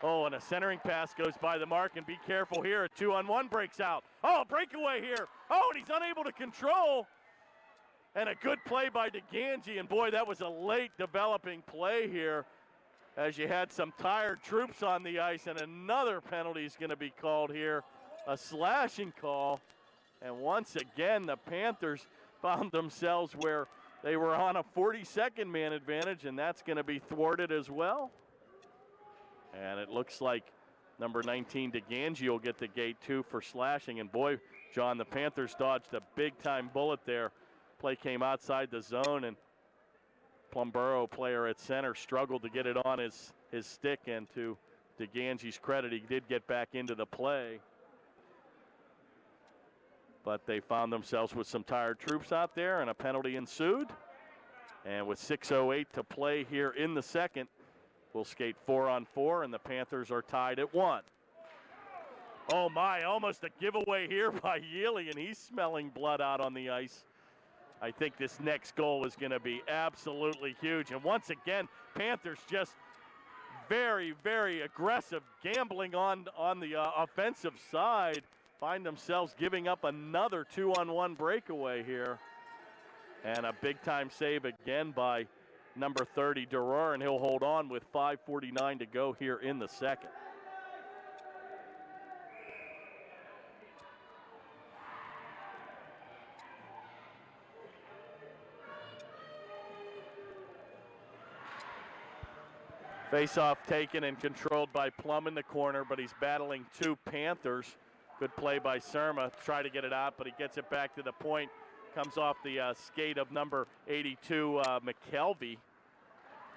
Oh, and a centering pass goes by the mark, and be careful here. A 2-on-1 breaks out. Oh, breakaway here. Oh, and he's unable to control. And a good play by DeGangi, and boy, that was a late developing play here as you had some tired troops on the ice, and another penalty is going to be called here, a slashing call. And once again, the Panthers found themselves where they were on a 40-second man advantage, and that's going to be thwarted as well. And it looks like Number 19, DeGangi will get the gate 2 for slashing. And boy, John, the Panthers dodged a big-time bullet there. Play came outside the zone, and Plumboro, player at center, struggled to get it on his stick. And to DeGangi's credit, he did get back into the play. But they found themselves with some tired troops out there, and a penalty ensued. And with 6:08 to play here in the second, we'll skate 4-on-4, and the Panthers are tied at 1. Oh my, almost a giveaway here by Yealy, and he's smelling blood out on the ice. I think this next goal is going to be absolutely huge. And once again, Panthers just very, very aggressive, gambling on the offensive side. Find themselves giving up another 2-on-1 breakaway here. And a big-time save again by number 30, Durar, and he'll hold on with 5:49 to go here in the second. Face-off taken and controlled by Plum in the corner, but he's battling 2 Panthers. Good play by Surma, try to get it out, but he gets it back to the point. Comes off the skate of number 82, McKelvey.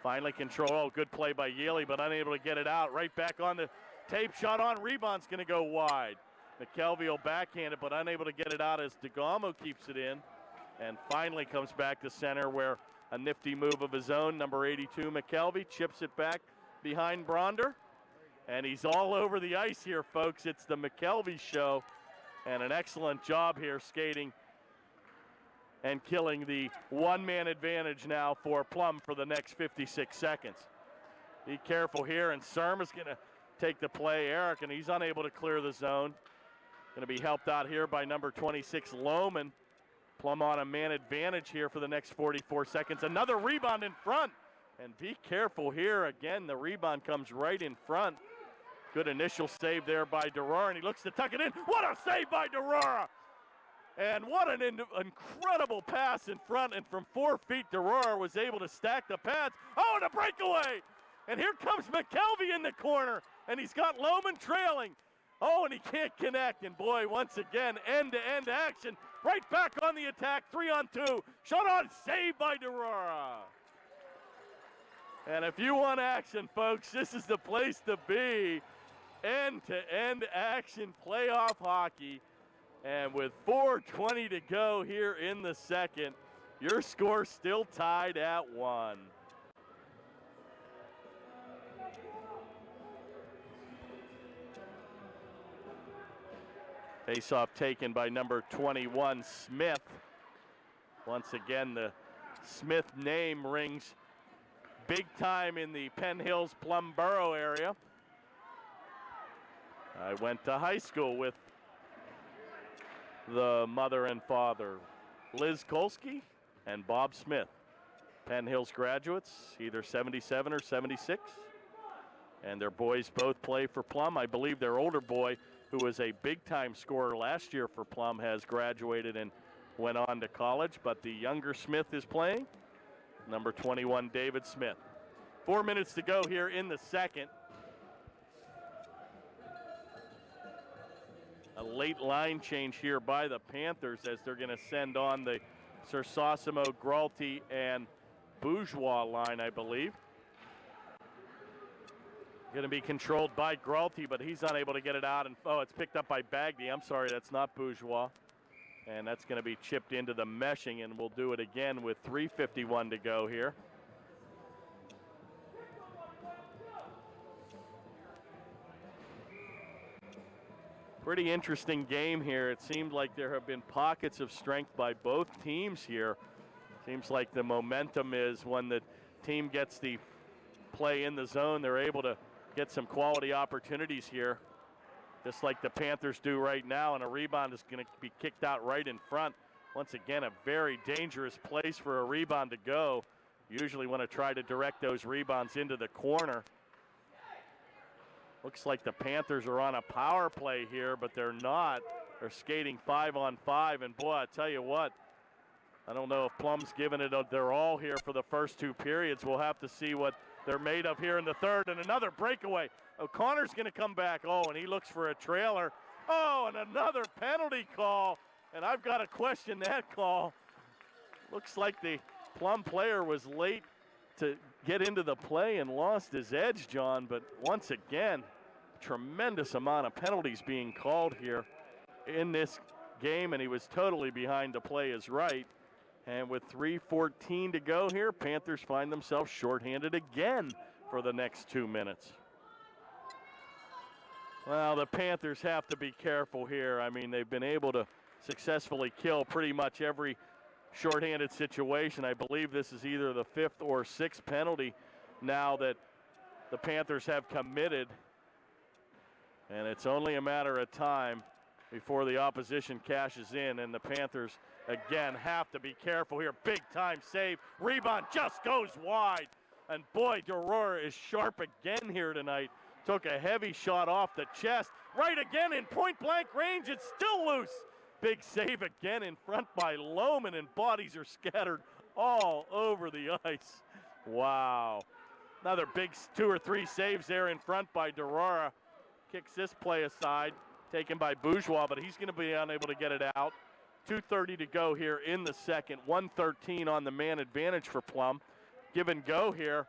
Finally control. Oh, good play by Yealy, but unable to get it out. Right back on the tape shot on. Rebound's going to go wide. McKelvey will backhand it, but unable to get it out as DeGamo keeps it in. And finally comes back to center where a nifty move of his own. Number 82, McKelvey, chips it back behind Bronder. And he's all over the ice here, folks. It's the McKelvey show. And an excellent job here skating and killing the one-man advantage now for Plum for the next 56 seconds. Be careful here, and Surma's going to take the play, Eric, and he's unable to clear the zone. Going to be helped out here by number 26, Lohman. Plum on a man advantage here for the next 44 seconds. Another rebound in front, and be careful here. Again, the rebound comes right in front. Good initial save there by Durar, and he looks to tuck it in. What a save by Durar! And what an incredible pass in front, and from 4 feet, Durar was able to stack the pads. Oh, and a breakaway! And here comes McKelvey in the corner, and he's got Lohman trailing. Oh, and he can't connect, and boy, once again, end-to-end action. Right back on the attack, 3-on-2. Shot on, saved by Durar. And if you want action, folks, this is the place to be. End-to-end action, playoff hockey. And with 4:20 to go here in the second, your score still tied at 1. Face-off taken by number 21, Smith. Once again, the Smith name rings big time in the Penn Hills Plumboro area. I went to high school with the mother and father, Liz Kolsky and Bob Smith. Penn Hills graduates, either 77 or 76. And their boys both play for Plum. I believe their older boy, who was a big-time scorer last year for Plum, has graduated and went on to college. But the younger Smith is playing, number 21, David Smith. 4 minutes to go here in the second. A late line change here by the Panthers as they're going to send on the Sersosimo, Gralty, and Bourgeois line, I believe. Going to be controlled by Gralty, but he's unable to get it out. And oh, it's picked up by Bagby. I'm sorry, that's not Bourgeois. And that's going to be chipped into the meshing, and we'll do it again with 3:51 to go here. Pretty interesting game here. It seemed like there have been pockets of strength by both teams here. Seems like the momentum is when the team gets the play in the zone, they're able to get some quality opportunities here, just like the Panthers do right now, and a rebound is going to be kicked out right in front. Once again, a very dangerous place for a rebound to go. Usually want to try to direct those rebounds into the corner. Looks like the Panthers are on a power play here, but they're not. They're skating 5-on-5, and boy, I tell you what, I don't know if Plum's given it their all here for the first 2 periods. We'll have to see what they're made of here in the third. And another breakaway. O'Connor's going to come back. Oh, and he looks for a trailer. Oh, and another penalty call. And I've got to question that call. Looks like the Plum player was late to get into the play and lost his edge, John. But once again, tremendous amount of penalties being called here in this game, and he was totally behind the play is right. And with 3:14 to go here, Panthers find themselves shorthanded again for the next 2 minutes. Well, the Panthers have to be careful here. I mean, they've been able to successfully kill pretty much every shorthanded situation. I believe this is either the 5th or 6th penalty now that the Panthers have committed. And it's only a matter of time before the opposition cashes in, and the Panthers again have to be careful here. Big time save. Rebound just goes wide. And boy, Derora is sharp again here tonight. Took a heavy shot off the chest. Right again in point blank range. It's still loose. Big save again in front by Lohman, and bodies are scattered all over the ice. Wow. Another big 2 or 3 saves there in front by Derora. Kicks this play aside. Taken by Bourgeois, but he's going to be unable to get it out. 2:30 to go here in the second. 1:13 on the man advantage for Plum. Give and go here.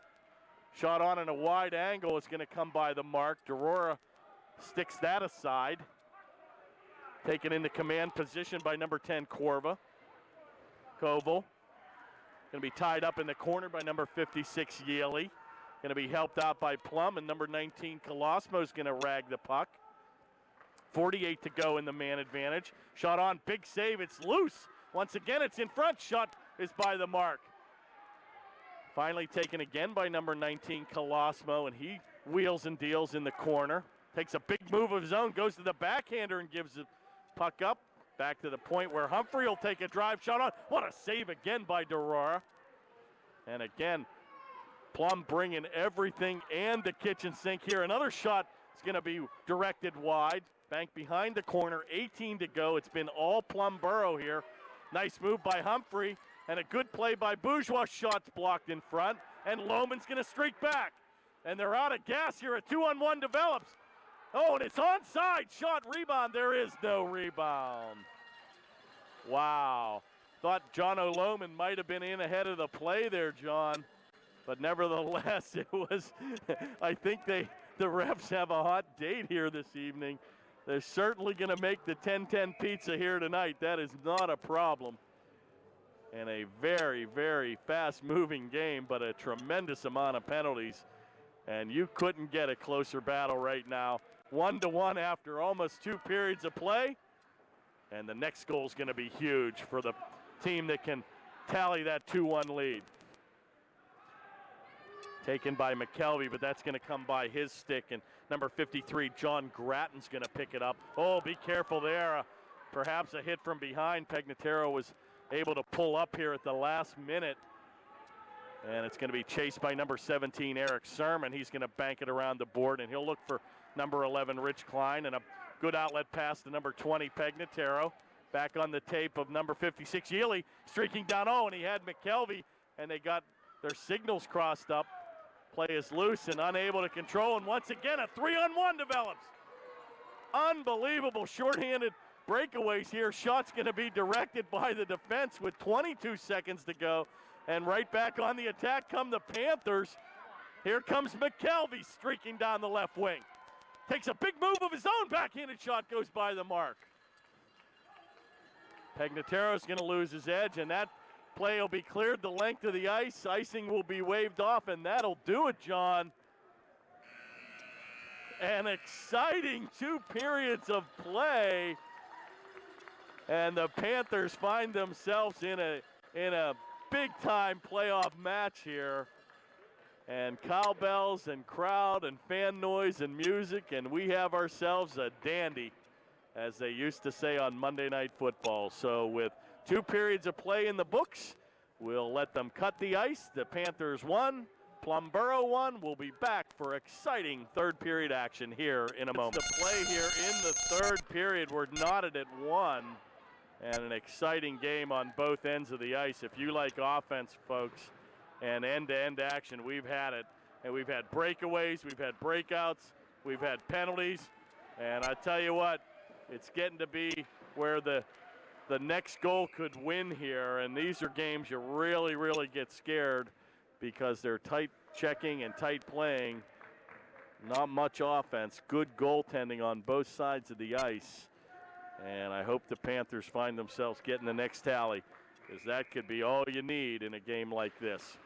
Shot on in a wide angle is going to come by the mark. Derora sticks that aside. Taken into command position by number 10, Corva. Koval. Going to be tied up in the corner by number 56, Yaley. Going to be helped out by Plum, and number 19, Colosmo is going to rag the puck. 48 to go in the man advantage. Shot on, big save, it's loose. Once again, it's in front. Shot is by the mark. Finally taken again by number 19, Colosmo, and he wheels and deals in the corner. Takes a big move of his own, goes to the backhander and gives the puck up. Back to the point where Humphrey will take a drive shot on. What a save again by Derora. And again, Plum bringing everything and the kitchen sink here. Another shot is going to be directed wide. Bank behind the corner, 18 to go. It's been all Plum Borough here. Nice move by Humphrey, and a good play by Bourgeois. Shots blocked in front, and Lohman's going to streak back. And they're out of gas here. A 2-on-1 develops. Oh, and it's onside. Shot, rebound. There is no rebound. Wow. Thought John O'Lohman might have been in ahead of the play there, John. But nevertheless, it was, I think the refs have a hot date here this evening. They're certainly going to make the 10-10 pizza here tonight. That is not a problem. And a very, very fast-moving game, but a tremendous amount of penalties. And you couldn't get a closer battle right now. 1-1 after almost 2 periods of play. And the next goal is going to be huge for the team that can tally that 2-1 lead. Taken by McKelvey, but that's going to come by his stick, and number 53, John Gratton's going to pick it up. Oh, be careful there. Perhaps a hit from behind. Pegnataro was able to pull up here at the last minute, and it's going to be chased by number 17, Eric Sermon. He's going to bank it around the board, and he'll look for number 11, Rich Klein, and a good outlet pass to number 20, Pegnataro. Back on the tape of number 56, Yaley, streaking down. Oh, and he had McKelvey, and they got their signals crossed up. Play is loose and unable to control, and once again a 3-on-1 develops. Unbelievable shorthanded breakaways here. Shot's going to be directed by the defense with 22 seconds to go, and right back on the attack come the Panthers. Here comes McKelvey streaking down the left wing. Takes a big move of his own, backhanded shot goes by the mark. Pegnataro's going to lose his edge, and that play will be cleared the length of the ice. Icing will be waved off, and that'll do it, John. An exciting 2 periods of play, and the Panthers find themselves in a big-time playoff match here. And cowbells and crowd and fan noise and music, and we have ourselves a dandy, as they used to say on Monday Night Football. So with 2 periods of play in the books, we'll let them cut the ice. The Panthers won, Plum Borough won. We'll be back for exciting 3rd period action here in a moment. The play here in the 3rd period, we're knotted at 1. and an exciting game on both ends of the ice. If you like offense, folks, and end-to-end action, we've had it. And we've had breakaways, we've had breakouts, we've had penalties, and I tell you what, it's getting to be where the next goal could win here, and these are games you really, really get scared because they're tight checking and tight playing. Not much offense, good goaltending on both sides of the ice. And I hope the Panthers find themselves getting the next tally, because that could be all you need in a game like this.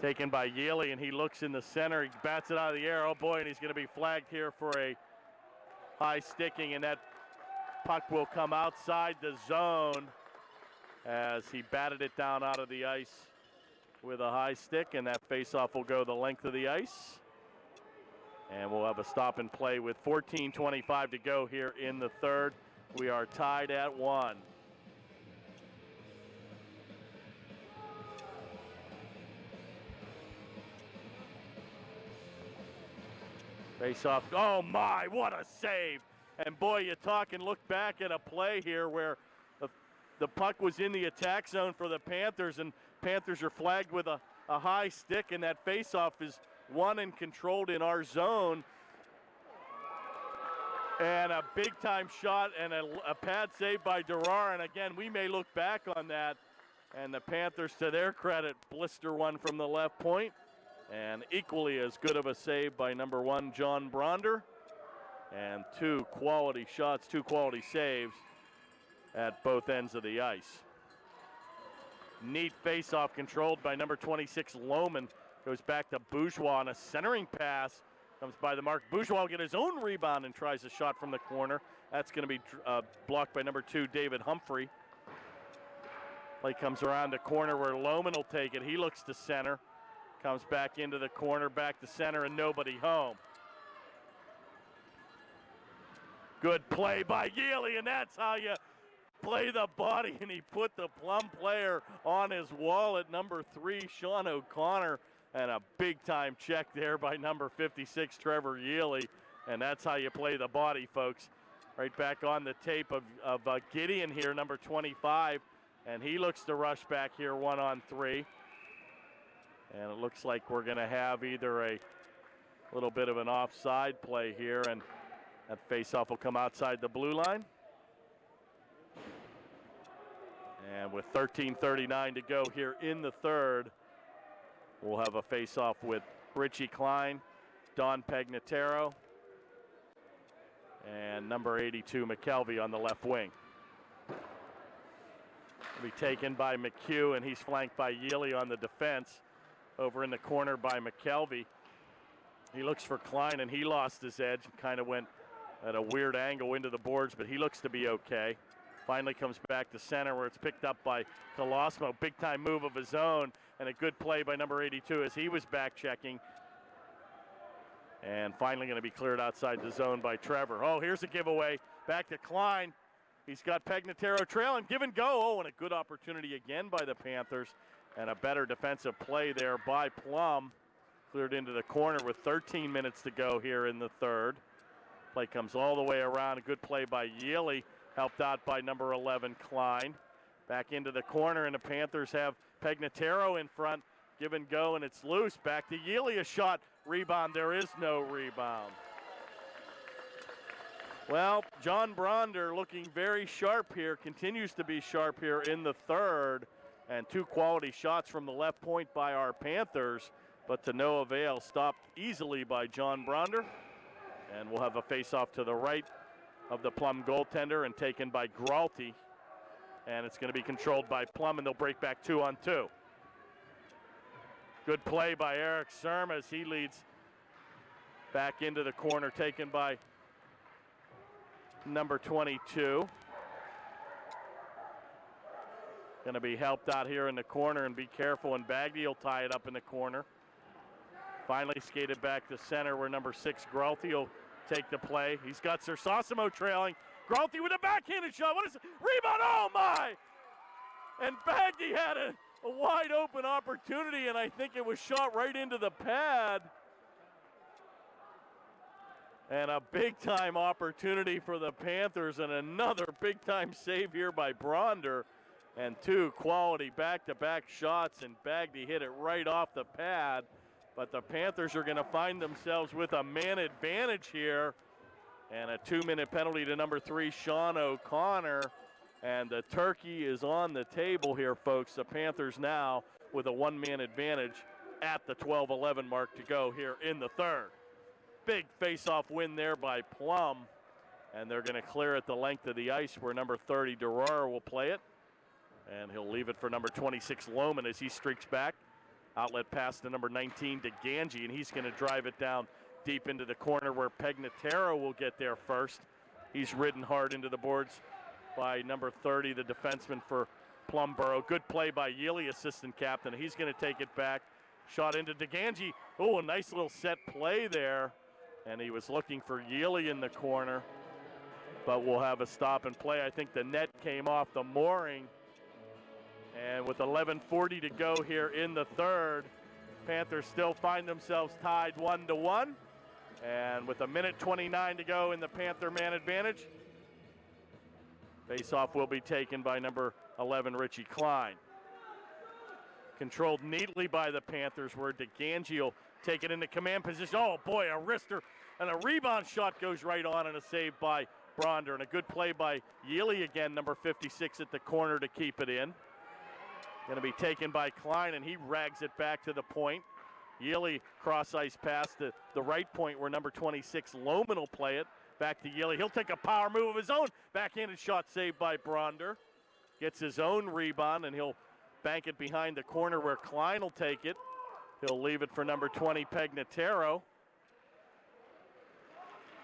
Taken by Yealy, and he looks in the center. He bats it out of the air. Oh boy, and he's going to be flagged here for a high sticking, and that puck will come outside the zone as he batted it down out of the ice with a high stick, and that faceoff will go the length of the ice. And we'll have a stop and play with 14:25 to go here in the third. We are tied at 1. Faceoff. Oh my, what a save. And boy, you talk and look back at a play here where the puck was in the attack zone for the Panthers, and Panthers are flagged with a high stick, and that faceoff is won and controlled in our zone. And a big-time shot and a pad save by Durar. And again, we may look back on that. And the Panthers, to their credit, blister one from the left point. And equally as good of a save by number 1, John Bronder. And 2 quality shots, 2 quality saves at both ends of the ice. Neat face-off controlled by number 26, Lohman. Goes back to Bourgeois on a centering pass. Comes by the mark. Bourgeois will get his own rebound and tries a shot from the corner. That's going to be blocked by number 2, David Humphrey. Play comes around the corner where Lohman will take it. He looks to center. Comes back into the corner, back to center, and nobody home. Good play by Yealy, and that's how you play the body, and he put the Plum player on his wall at number 3, Sean O'Connor, and a big-time check there by number 56, Trevor Yealy, and that's how you play the body, folks. Right back on the tape of Gideon here, number 25, and he looks to rush back here 1-on-3. And it looks like we're going to have either a little bit of an offside play here, and that faceoff will come outside the blue line. And with 13:39 to go here in the third, we'll have a faceoff with Richie Klein, Don Pagnataro, and number 82, McKelvey on the left wing. Will be taken by McHugh, and he's flanked by Yealy on the defense. Over in the corner by McKelvey. He looks for Klein, and he lost his edge and kind of went at a weird angle into the boards, but he looks to be okay. Finally comes back to center where it's picked up by Colosimo. Big-time move of his own, and a good play by number 82 as he was back-checking. And finally going to be cleared outside the zone by Trevor. Oh, here's a giveaway. Back to Klein. He's got Pagnataro trailing. Give and go. Oh, and a good opportunity again by the Panthers. And a better defensive play there by Plum. Cleared into the corner with 13 minutes to go here in the third. Play comes all the way around. A good play by Yealy, helped out by number 11, Klein. Back into the corner, and the Panthers have Pagnataro in front. Give and go, and it's loose. Back to Yealy, a shot. Rebound. There is no rebound. Well, John Bronder looking very sharp here, continues to be sharp here in the third. And 2 quality shots from the left point by our Panthers, but to no avail. Stopped easily by John Bronder. And we'll have a face-off to the right of the Plum goaltender and taken by Gralty. And it's going to be controlled by Plum, and they'll break back 2-on-2. Good play by Eric Serm as he leads back into the corner, taken by number 22. Going to be helped out here in the corner, and be careful, and Bagdy will tie it up in the corner. Finally skated back to center where number 6, Gralty, will take the play. He's got Sersosimo trailing. Gralty with a backhanded shot. What is it? Rebound, oh my! And Bagdy had a wide open opportunity, and I think it was shot right into the pad. And a big-time opportunity for the Panthers, and another big-time save here by Bronder. And two quality back-to-back shots, and Bagdy hit it right off the pad. But the Panthers are going to find themselves with a man advantage here. And a 2-minute penalty to number 3, Sean O'Connor. And the turkey is on the table here, folks. The Panthers now with a one-man advantage at the 12-11 mark to go here in the third. Big face-off win there by Plum. And they're going to clear it the length of the ice where number 30, Durar, will play it. And he'll leave it for number 26, Lohman, as he streaks back. Outlet pass to number 19, to Ganji, and he's going to drive it down deep into the corner where Pegnataro will get there first. He's ridden hard into the boards by number 30, the defenseman for Plumborough. Good play by Yealy, assistant captain. He's going to take it back. Shot into DeGangi. Oh, a nice little set play there. And he was looking for Yealy in the corner. But we'll have a stop and play. I think the net came off the mooring. And with 11:40 to go here in the third, Panthers still find themselves tied 1-1. And with 1:29 to go in the Panther man advantage, face-off will be taken by number 11, Richie Klein. Controlled neatly by the Panthers, where DeGangi will take it into command position. Oh boy, a wrister, and a rebound shot goes right on, and a save by Bronder. And a good play by Yealy again, number 56 at the corner to keep it in. Going to be taken by Klein, and he rags it back to the point. Yealy cross-ice pass to the right point where number 26, Lohman, will play it. Back to Yealy. He'll take a power move of his own. Backhanded shot saved by Bronder. Gets his own rebound, and he'll bank it behind the corner where Klein will take it. He'll leave it for number 20, Pegnataro.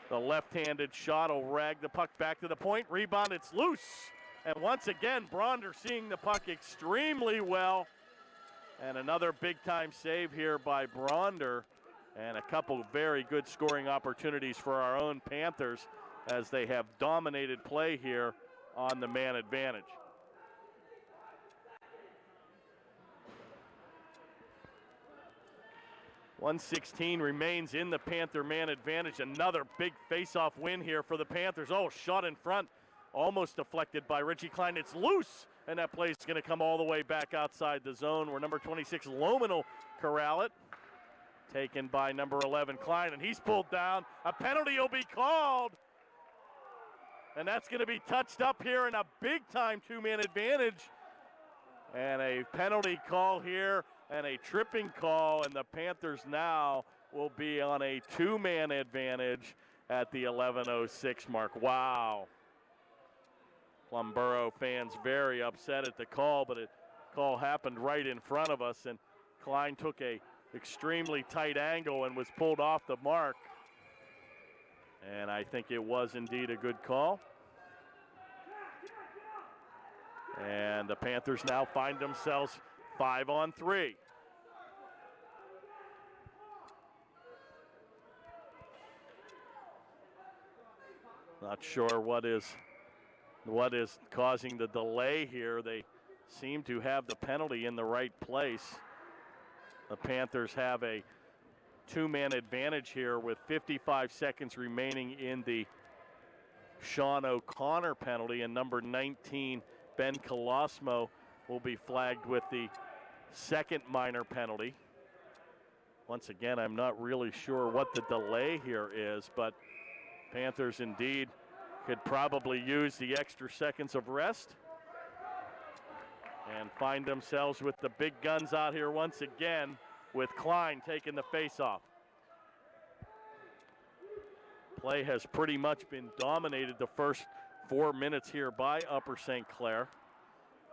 The left-handed shot will rag the puck back to the point. Rebound, it's loose. And once again, Bronder seeing the puck extremely well. And another big-time save here by Bronder. And a couple very good scoring opportunities for our own Panthers as they have dominated play here on the man advantage. .116 remains in the Panther man advantage. Another big face-off win here for the Panthers. Oh, shot in front. Almost deflected by Richie Klein. It's loose, and that play is going to come all the way back outside the zone where number 26, Lohman, will corral it. Taken by number 11, Klein, and he's pulled down. A penalty will be called, and that's going to be touched up here in a big-time two-man advantage. And a penalty call here and a tripping call, and the Panthers now will be on a two-man advantage at the 11:06 mark. Wow. Plumborough fans very upset at the call, but the call happened right in front of us, and Klein took a extremely tight angle and was pulled off the mark. And I think it was indeed a good call. And the Panthers now find themselves 5-on-3. Not sure what is causing the delay here. They seem to have the penalty in the right place. The Panthers have a two-man advantage here with 55 seconds remaining in the Sean O'Connor penalty, and number 19, Ben Colosmo, will be flagged with the second minor penalty. Once again, I'm not really sure what the delay here is, but Panthers indeed could probably use the extra seconds of rest and find themselves with the big guns out here once again, with Klein taking the face-off. Play has pretty much been dominated the first 4 minutes here by Upper St. Clair.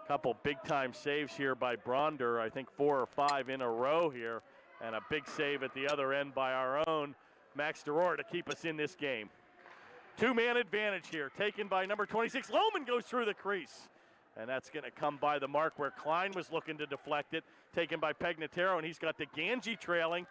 Couple big-time saves here by Bronder, I think 4 or 5 in a row here, and a big save at the other end by our own Max Durar to keep us in this game. Two-man advantage here, taken by number 26. Lohman goes through the crease, and that's going to come by the mark where Klein was looking to deflect it. Taken by Pegnataro, and he's got the Ganji trailing.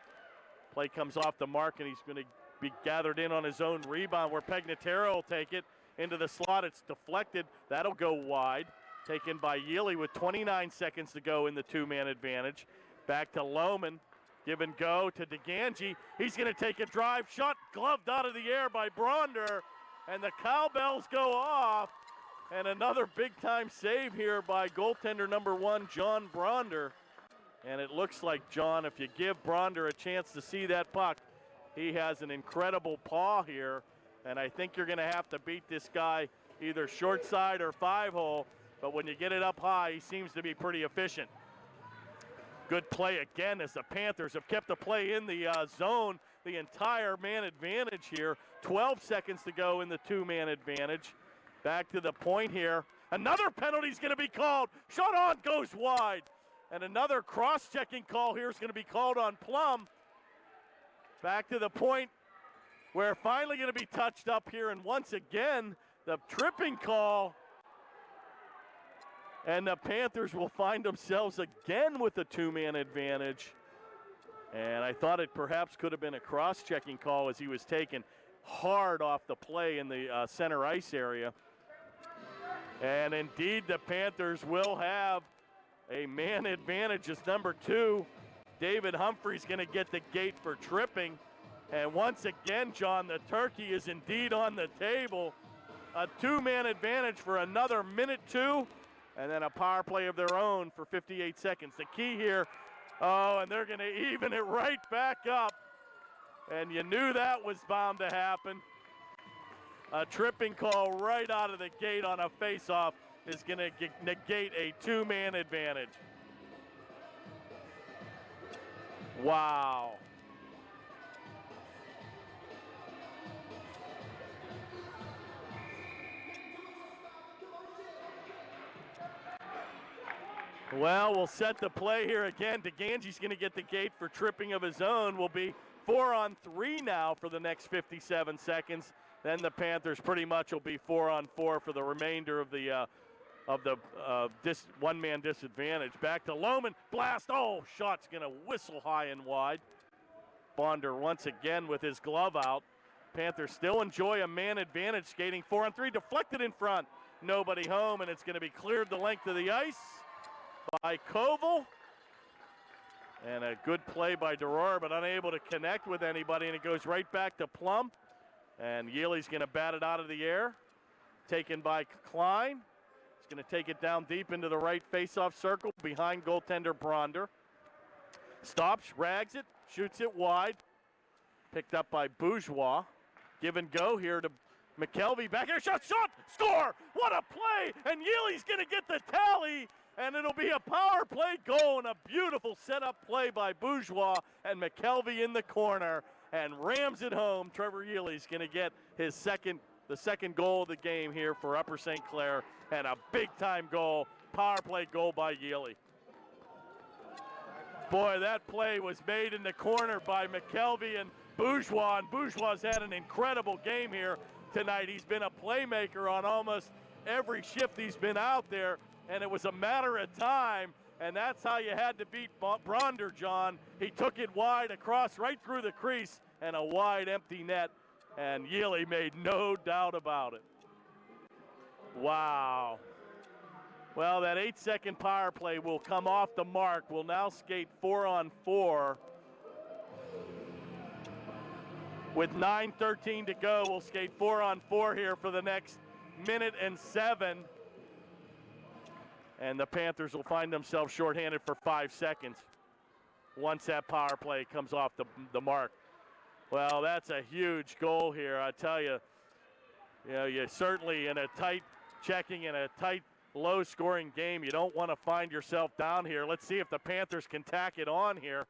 Play comes off the mark, and he's going to be gathered in on his own rebound where Pegnataro will take it into the slot. It's deflected. That'll go wide. Taken by Yealy with 29 seconds to go in the two-man advantage. Back to Lohman. Give and go to DeGangi. He's going to take a drive shot, gloved out of the air by Bronder, and the cowbells go off. And another big-time save here by goaltender number 1, John Bronder. And it looks like, John, if you give Bronder a chance to see that puck, he has an incredible paw here. And I think you're going to have to beat this guy either short side or 5-hole. But when you get it up high, he seems to be pretty efficient. Good play again as the Panthers have kept the play in the zone the entire man advantage here. 12 seconds to go in the 2-man advantage. Back to the point here. Another penalty is going to be called. Shot on goes wide. And another cross-checking call here is going to be called on Plum. Back to the point where finally going to be touched up here. And once again, the tripping call. And the Panthers will find themselves again with a 2-man advantage. And I thought it perhaps could have been a cross-checking call as he was taken hard off the play in the center ice area. And indeed, the Panthers will have a man advantage as number 2. David Humphrey's going to get the gate for tripping. And once again, John, the turkey is indeed on the table. A 2-man advantage for another minute 2. And then a power play of their own for 58 seconds. The key here, and they're going to even it right back up. And you knew that was bound to happen. A tripping call right out of the gate on a face-off is going to negate a 2-man advantage. Wow. Well, we'll set the play here again. DeGangi's going to get the gate for tripping of his own. Will be 4-on-3 now for the next 57 seconds. Then the Panthers pretty much will be 4-on-4 for the remainder of the one-man disadvantage. Back to Lohman. Blast. Oh, shot's going to whistle high and wide. Bonder once again with his glove out. Panthers still enjoy a man advantage, skating 4-on-3. Deflected in front. Nobody home, and it's going to be cleared the length of the ice by Koval. And a good play by Deror, but unable to connect with anybody, and it goes right back to Plum. And Yealy's going to bat it out of the air. Taken by Klein. He's going to take it down deep into the right face-off circle behind goaltender Bronder. Stops, rags it, shoots it wide. Picked up by Bourgeois. Give and go here to McKelvey. Back here, shot, score! What a play! And Yealy's going to get the tally. And it'll be a power play goal and a beautiful setup play by Bourgeois and McKelvey in the corner and rams it home. Trevor Yealy's going to get the second goal of the game here for Upper St. Clair, and a big-time goal, power play goal by Yealy. Boy, that play was made in the corner by McKelvey and Bourgeois had an incredible game here tonight. He's been a playmaker on almost every shift he's been out there. And it was a matter of time, and that's how you had to beat Bronder, John. He took it wide across right through the crease and a wide empty net, and Yealy made no doubt about it. Wow. Well, that 8-second power play will come off the mark. We'll now skate 4-on-4. With 9:13 to go, we'll skate 4-on-4 here for the next minute and 7. And the Panthers will find themselves shorthanded for 5 seconds once that power play comes off the mark. Well, that's a huge goal here. I tell you, you certainly in a tight checking in a tight, low-scoring game, you don't want to find yourself down here. Let's see if the Panthers can tack it on here.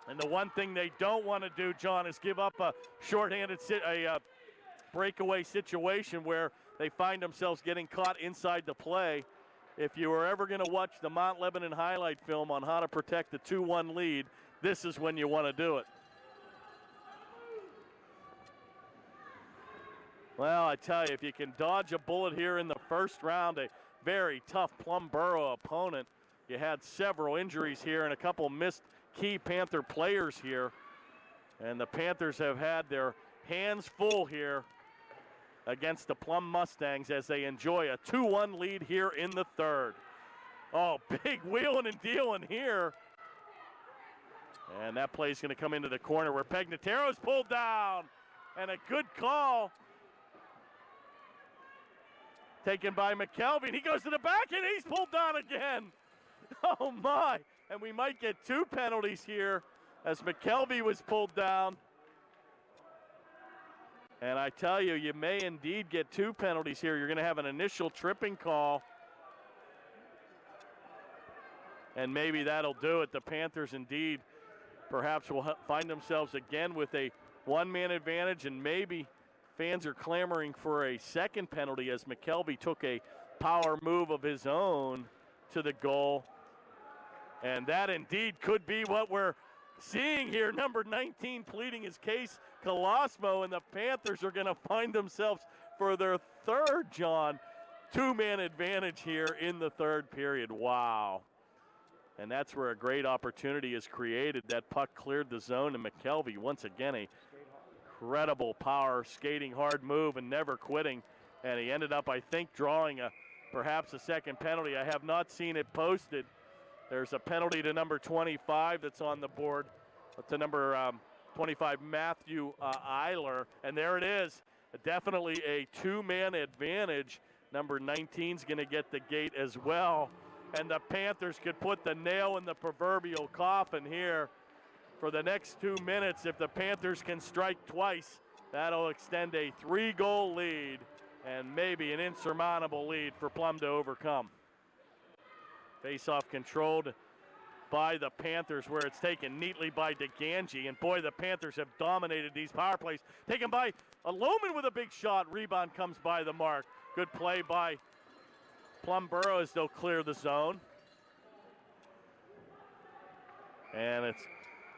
And the one thing they don't want to do, John, is give up a shorthanded breakaway situation where they find themselves getting caught inside the play. If you were ever going to watch the Mount Lebanon highlight film on how to protect the 2-1 lead, this is when you want to do it. Well, I tell you, if you can dodge a bullet here in the first round, a very tough Plum Borough opponent. You had several injuries here and a couple missed key Panther players here. And the Panthers have had their hands full here against the Plum Mustangs as they enjoy a 2-1 lead here in the third. Oh, big wheeling and dealing here. And that play's going to come into the corner where Pegnatero's pulled down. And a good call taken by McKelvey. And he goes to the back and he's pulled down again. Oh my. And we might get 2 penalties here as McKelvey was pulled down. And I tell you, you may indeed get 2 penalties here. You're going to have an initial tripping call. And maybe that'll do it. The Panthers indeed perhaps will find themselves again with a 1-man advantage, and maybe fans are clamoring for a second penalty as McKelvey took a power move of his own to the goal. And that indeed could be what we're seeing here. Number 19 pleading his case, Colosimo, and the Panthers are going to find themselves for their third, John, 2-man advantage here in the third period. Wow. And that's where a great opportunity is created. That puck cleared the zone, and McKelvey, once again, a incredible power, skating hard move and never quitting. And he ended up, I think, drawing perhaps a second penalty. I have not seen it posted. There's a penalty to number 25 that's on the board, to number 25, Matthew Eiler. And there it is, definitely a 2-man advantage. Number 19's going to get the gate as well. And the Panthers could put the nail in the proverbial coffin here for the next 2 minutes. If the Panthers can strike twice, that'll extend a 3-goal lead and maybe an insurmountable lead for Plum to overcome. Face-off controlled by the Panthers, where it's taken neatly by DeGangi. And boy, the Panthers have dominated these power plays. Taken by a Lohman with a big shot. Rebound comes by the mark. Good play by Plum Burrows. They'll clear the zone. And it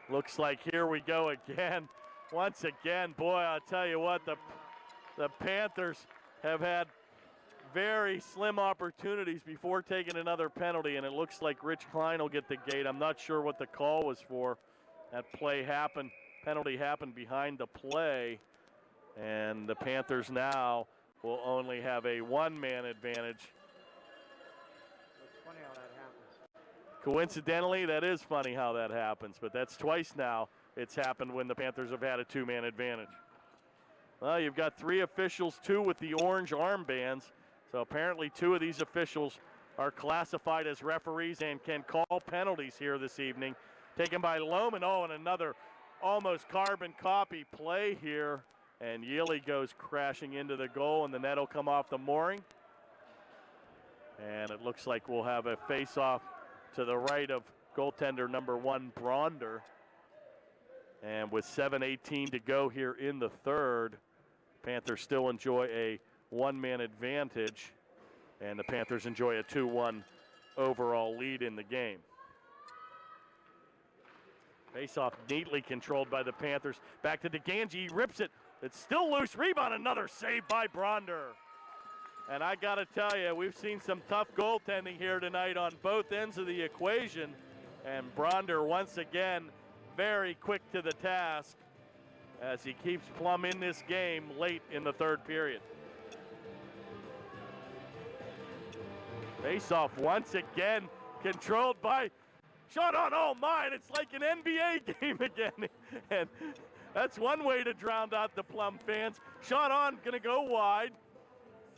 looks like here we go again. Once again, boy, I'll tell you what, the Panthers have had very slim opportunities before taking another penalty, and it looks like Rich Klein will get the gate. I'm not sure what the call was for. That play happened, penalty happened behind the play, and the Panthers now will only have a 1-man advantage. It's funny how that happens. Coincidentally, that is funny how that happens, but that's twice now it's happened when the Panthers have had a 2-man advantage. Well, you've got 3 officials, 2 with the orange armbands. So apparently 2 of these officials are classified as referees and can call penalties here this evening. Taken by Lohman. Oh, and another almost carbon copy play here. And Yealy goes crashing into the goal, and the net will come off the mooring. And it looks like we'll have a face-off to the right of goaltender number 1, Bronder. And with 7:18 to go here in the third, Panthers still enjoy a 1-man advantage, and the Panthers enjoy a 2-1 overall lead in the game. Face-off neatly controlled by the Panthers. Back to DeGangi, he rips it. It's still loose. Rebound, another save by Bronder. And I got to tell you, we've seen some tough goaltending here tonight on both ends of the equation. And Bronder, once again, very quick to the task as he keeps Plum in this game late in the third period. Face-off once again controlled by shot on. Oh my, it's like an NBA game again. And that's one way to drown out the Plum fans. Shot on, gonna go wide.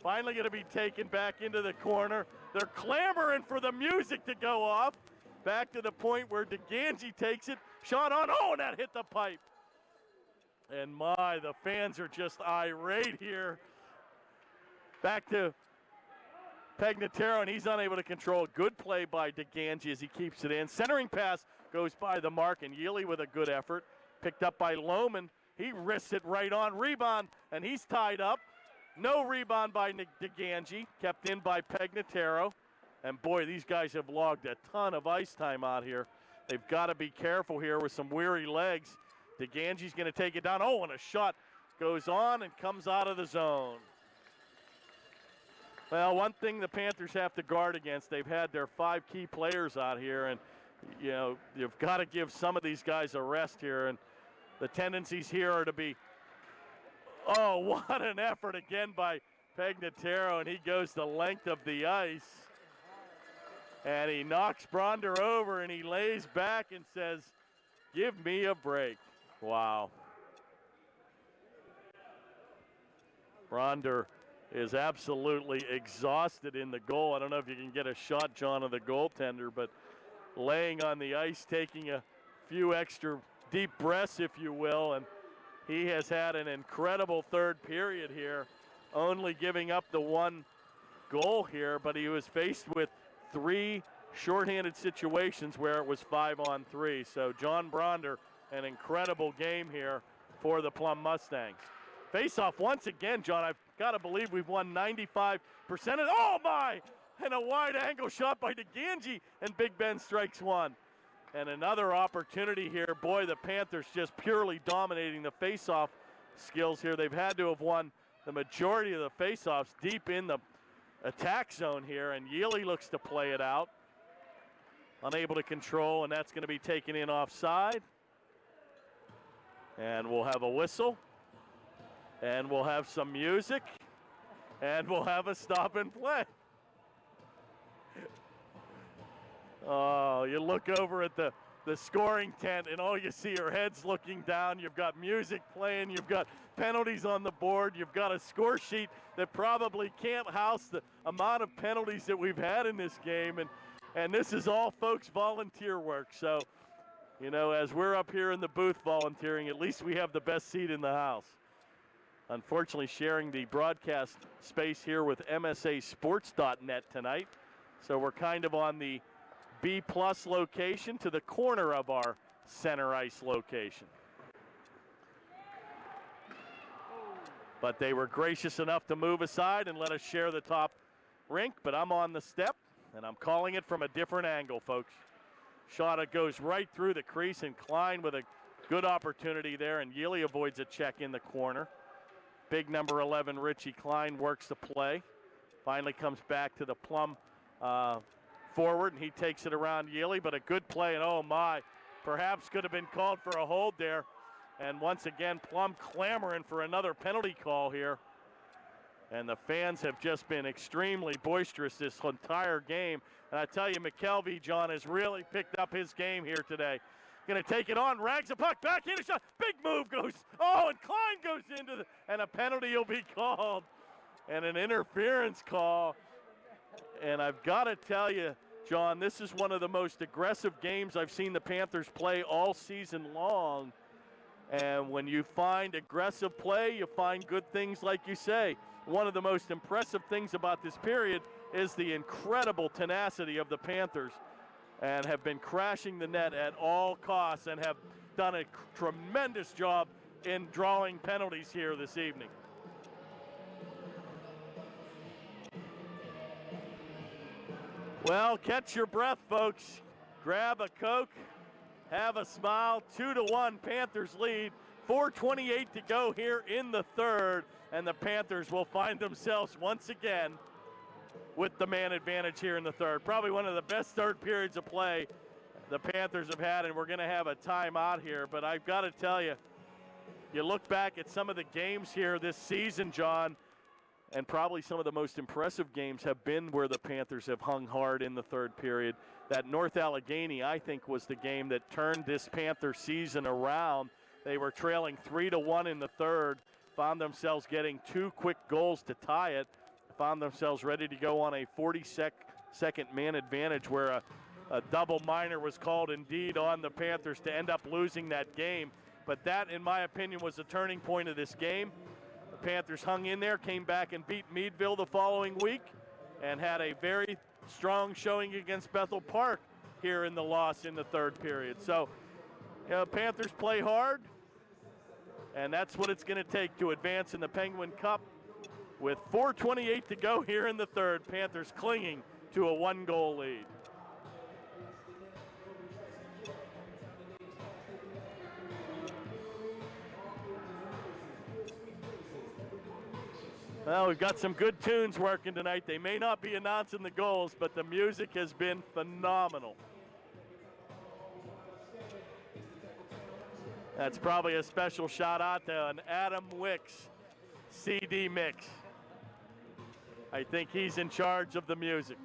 Finally gonna be taken back into the corner. They're clamoring for the music to go off. Back to the point where DeGangi takes it. Shot on, oh, and that hit the pipe. And my, the fans are just irate here. Back to Pegnataro, and he's unable to control. Good play by DeGangi as he keeps it in. Centering pass goes by the mark, and Yealy with a good effort. Picked up by Lohman. He wrists it right on. Rebound, and he's tied up. No rebound by DeGangi. Kept in by Pegnataro. And boy, these guys have logged a ton of ice time out here. They've got to be careful here with some weary legs. DeGangi's going to take it down. Oh, and a shot goes on and comes out of the zone. Well, one thing the Panthers have to guard against, they've had their 5 key players out here, and you know, you've got to give some of these guys a rest here, and the tendencies here are to be, oh, what an effort again by Pegnataro, and he goes the length of the ice, and he knocks Bronder over, and he lays back and says, Give me a break. Wow. Ronder is absolutely exhausted in the goal. I don't know if you can get a shot, John, of the goaltender, but laying on the ice, taking a few extra deep breaths, if you will, and he has had an incredible third period here, only giving up the one goal here, but he was faced with 3 shorthanded situations where it was 5-on-3. So John Bronder, an incredible game here for the Plum Mustangs. Face-off once again, John. I've got to believe we've won 95% of. Oh my! And a wide angle shot by DeGangi, and Big Ben strikes one. And another opportunity here. Boy, the Panthers just purely dominating the face-off skills here. They've had to have won the majority of the face-offs deep in the attack zone here, and Yealy looks to play it out. Unable to control, and that's going to be taken in offside. And we'll have a whistle. And we'll have some music. And we'll have a stop and play. Oh, you look over at the scoring tent, and all you see are heads looking down. You've got music playing. You've got penalties on the board. You've got a score sheet that probably can't house the amount of penalties that we've had in this game. And this is all folks volunteer work. So, you know, as we're up here in the booth volunteering, at least we have the best seat in the house. Unfortunately, sharing the broadcast space here with MSAsports.net tonight. So we're kind of on the B-plus location to the corner of our center ice location. But they were gracious enough to move aside and let us share the top rink, but I'm on the step, and I'm calling it from a different angle, folks. Shot goes right through the crease, and Klein with a good opportunity there, and Yealy avoids a check in the corner. Big number 11, Richie Klein, works the play. Finally comes back to the Plum forward, and he takes it around Yealy, but a good play, and oh my, perhaps could have been called for a hold there. And once again, Plum clamoring for another penalty call here. And the fans have just been extremely boisterous this entire game. And I tell you, McKelvey, John, has really picked up his game here today. Going to take it on, rags the puck, back in a shot, big move goes, oh, and Klein goes into and a penalty will be called. And an interference call. And I've got to tell you, John, this is one of the most aggressive games I've seen the Panthers play all season long. And when you find aggressive play, you find good things like you say. One of the most impressive things about this period is the incredible tenacity of the Panthers, and have been crashing the net at all costs and have done a tremendous job in drawing penalties here this evening. Well, catch your breath, folks. Grab a Coke, have a smile. 2-1 Panthers lead. 4:28 to go here in the third, and the Panthers will find themselves once again with the man advantage here in the third. Probably one of the best third periods of play the Panthers have had, and we're going to have a timeout here. But I've got to tell you, you look back at some of the games here this season, John, and probably some of the most impressive games have been where the Panthers have hung hard in the third period. That North Allegheny, I think, was the game that turned this Panther season around. They were trailing 3-1 in the third, found themselves getting 2 quick goals to tie it, found themselves ready to go on a 40-second man advantage where a double minor was called indeed on the Panthers to end up losing that game. But that, in my opinion, was the turning point of this game. The Panthers hung in there, came back and beat Meadville the following week, and had a very strong showing against Bethel Park here in the loss in the third period. So, you know, Panthers play hard, and that's what it's going to take to advance in the Penguin Cup. With 4:28 to go here in the third, Panthers clinging to a 1-goal lead. Well, we've got some good tunes working tonight. They may not be announcing the goals, but the music has been phenomenal. That's probably a special shout out to an Adam Wicks CD mix. I think he's in charge of the music.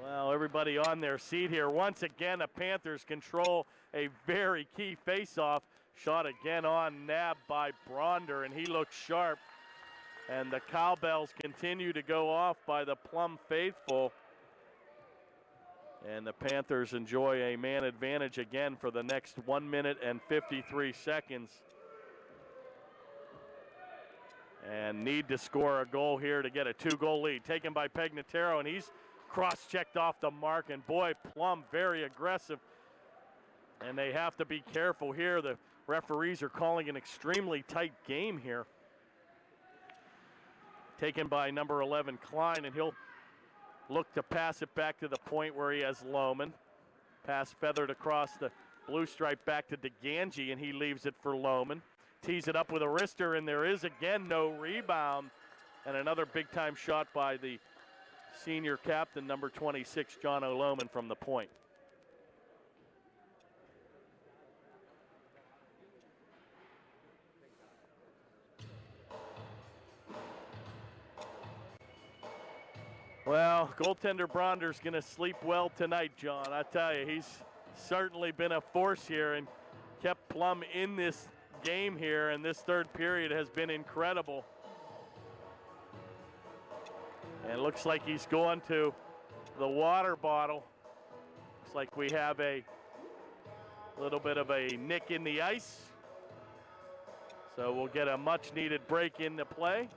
Well, everybody everybody on their seat here. Once again, the Panthers control a very key faceoff. Shot again on, nabbed by Bronder, and he looks sharp. And the cowbells continue to go off by the Plum faithful. And the Panthers enjoy a man advantage again for the next 1 minute and 53 seconds. And need to score a goal here to get a 2-goal lead. Taken by Pegnataro, and he's cross-checked off the mark. And boy, Plum very aggressive. And they have to be careful here. The referees are calling an extremely tight game here. Taken by number 11, Klein, and he'll look to pass it back to the point where he has Lohman. Pass feathered across the blue stripe back to DeGangi, and he leaves it for Lohman. Tees it up with a wrister, and there is again no rebound. And another big-time shot by the senior captain, number 26, John O'Lohman, from the point. Well, goaltender Bronder's going to sleep well tonight, John. I tell you, he's certainly been a force here and kept Plum in this game here, and this third period has been incredible. And it looks like he's going to the water bottle. Looks like we have a little bit of a nick in the ice. So we'll get a much-needed break into play.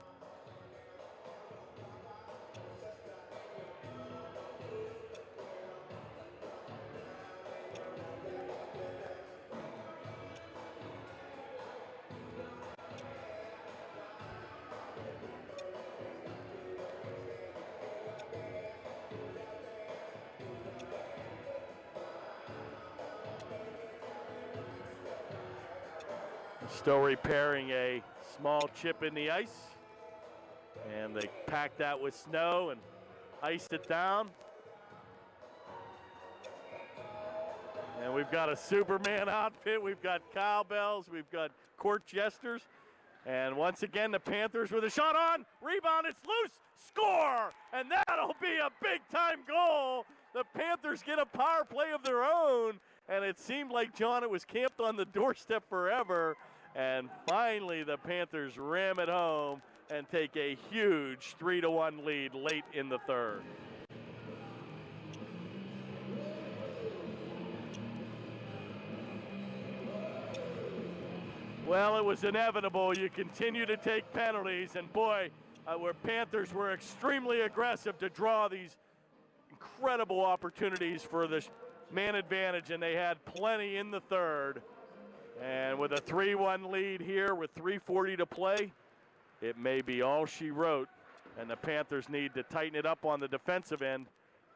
Still repairing a small chip in the ice. And they packed that with snow and iced it down. And we've got a Superman outfit. We've got cowbells. We've got court jesters. And once again, the Panthers with a shot on. Rebound, it's loose. Score! And that'll be a big-time goal. The Panthers get a power play of their own. And it seemed like, John, it was camped on the doorstep forever. And finally, the Panthers ram it home and take a huge 3-1 lead late in the third. Well, it was inevitable. You continue to take penalties, and boy, where Panthers were extremely aggressive to draw these incredible opportunities for the man advantage, and they had plenty in the third. And with a 3-1 lead here with 3:40 to play, it may be all she wrote. And the Panthers need to tighten it up on the defensive end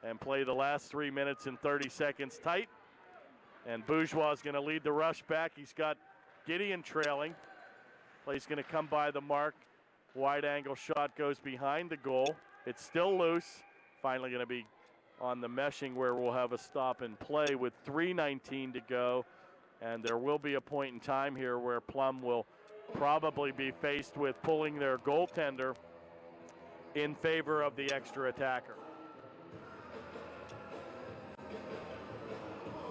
and play the last 3 minutes and 30 seconds tight. And Bourgeois is going to lead the rush back. He's got Gideon trailing. Play's going to come by the mark. Wide angle shot goes behind the goal. It's still loose. Finally going to be on the meshing where we'll have a stop and play with 3:19 to go. And there will be a point in time here where Plum will probably be faced with pulling their goaltender in favor of the extra attacker.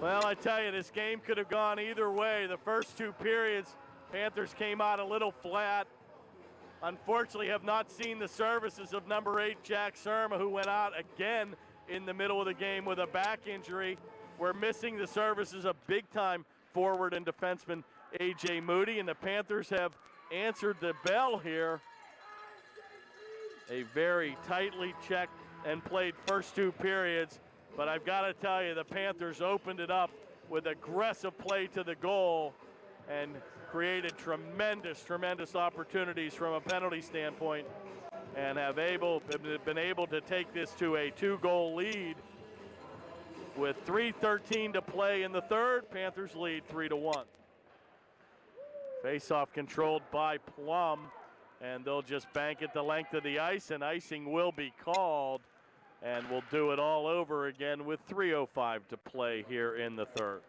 Well, I tell you, this game could have gone either way. The first two periods, Panthers came out a little flat. Unfortunately, have not seen the services of number 8, Jack Surma, who went out again in the middle of the game with a back injury. We're missing the services of big-time forward and defenseman A.J. Moody, and the Panthers have answered the bell here. A very tightly checked and played first two periods, but I've got to tell you, the Panthers opened it up with aggressive play to the goal and created tremendous opportunities from a penalty standpoint, and have been able to take this to a 2-goal lead. With 3:13 to play in the third, Panthers lead 3-1. Face-off controlled by Plum, and they'll just bank it the length of the ice, and icing will be called, and we'll do it all over again with 3:05 to play here in the third.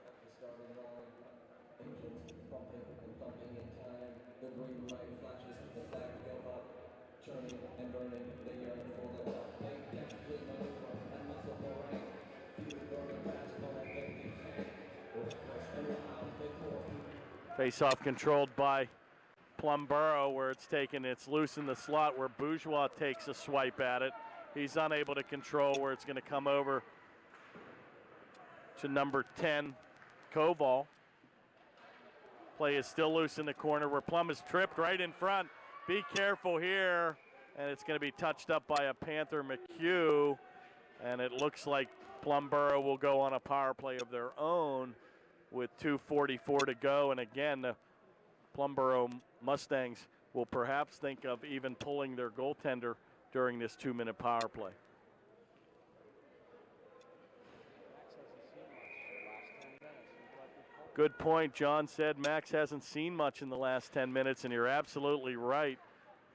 Face-off controlled by Plum Borough, where it's loose in the slot where Bourgeois takes a swipe at it. He's unable to control where it's going to come over to number 10, Koval. Play is still loose in the corner where Plum is tripped right in front. Be careful here. And it's going to be touched up by a Panther, McHugh. And it looks like Plum Borough will go on a power play of their own with 2:44 to go. And again, the Plum Borough Mustangs will perhaps think of even pulling their goaltender during this 2-minute power play. Good point. John said Max hasn't seen much in the last 10 minutes, and you're absolutely right.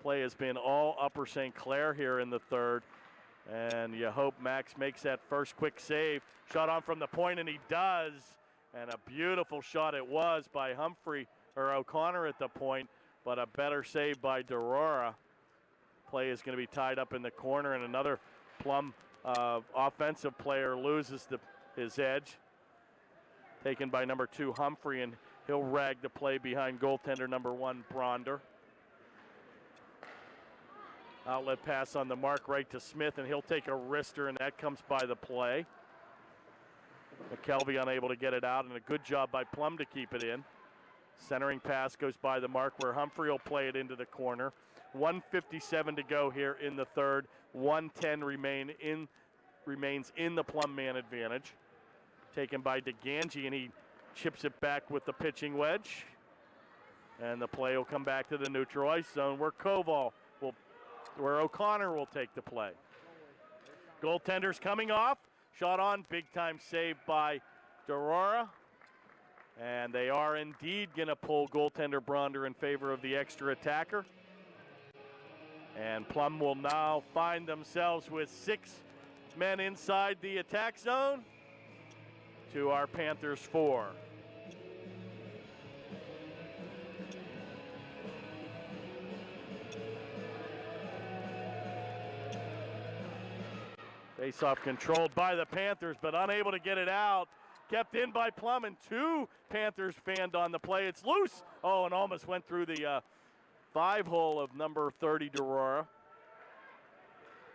Play has been all Upper St. Clair here in the third, and you hope Max makes that first quick save. Shot on from the point, and he does, and a beautiful shot it was by O'Connor at the point, but a better save by Derora. Play is going to be tied up in the corner, and another Plum offensive player loses his edge. Taken by number 2, Humphrey, and he'll rag the play behind goaltender number 1, Bronder. Outlet pass on the mark right to Smith, and he'll take a wrister, and that comes by the play. McKelvey unable to get it out, and a good job by Plum to keep it in. Centering pass goes by the mark where Humphrey will play it into the corner. 1:57 to go here in the third. 1:10 remains in the Plum man advantage. Taken by DeGangi, and he chips it back with the pitching wedge. And the play will come back to the neutral ice zone where O'Connor will take the play. Goaltender's coming off. Shot on, big time save by Derora. And they are indeed going to pull goaltender Bronder in favor of the extra attacker. And Plum will now find themselves with 6 men inside the attack zone to our Panthers 4. Face-off controlled by the Panthers, but unable to get it out. Kept in by Plum, and 2 Panthers fanned on the play. It's loose. Oh, and almost went through the 5-hole of number 30, Derora.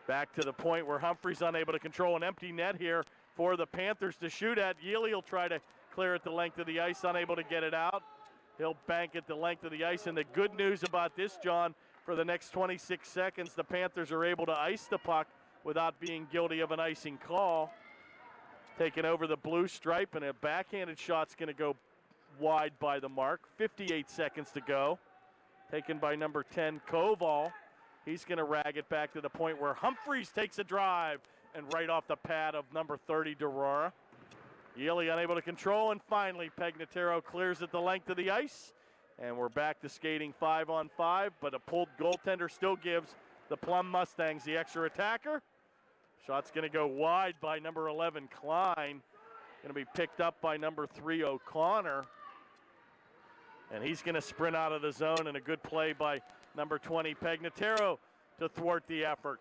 Back to the point where Humphrey's unable to control an empty net here for the Panthers to shoot at. Yealy will try to clear it the length of the ice, unable to get it out. He'll bank it the length of the ice, and the good news about this, John, for the next 26 seconds, the Panthers are able to ice the puck without being guilty of an icing call. Taking over the blue stripe, and a backhanded shot's going to go wide by the mark. 58 seconds to go. Taken by number 10, Koval. He's going to rag it back to the point where Humphreys takes a drive, and right off the pad of number 30, Derora. Yealy unable to control, and finally Pegnataro clears it the length of the ice. And we're back to skating 5-on-5, but a pulled goaltender still gives the Plum Mustangs the extra attacker. Shot's going to go wide by number 11, Klein. Going to be picked up by number 3, O'Connor. And he's going to sprint out of the zone, and a good play by number 20, Pegnataro, to thwart the effort.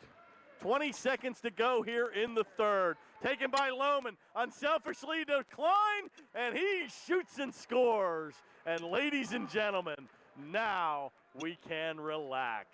20 seconds to go here in the third. Taken by Lohman, unselfishly to Klein, and he shoots and scores. And ladies and gentlemen, now we can relax.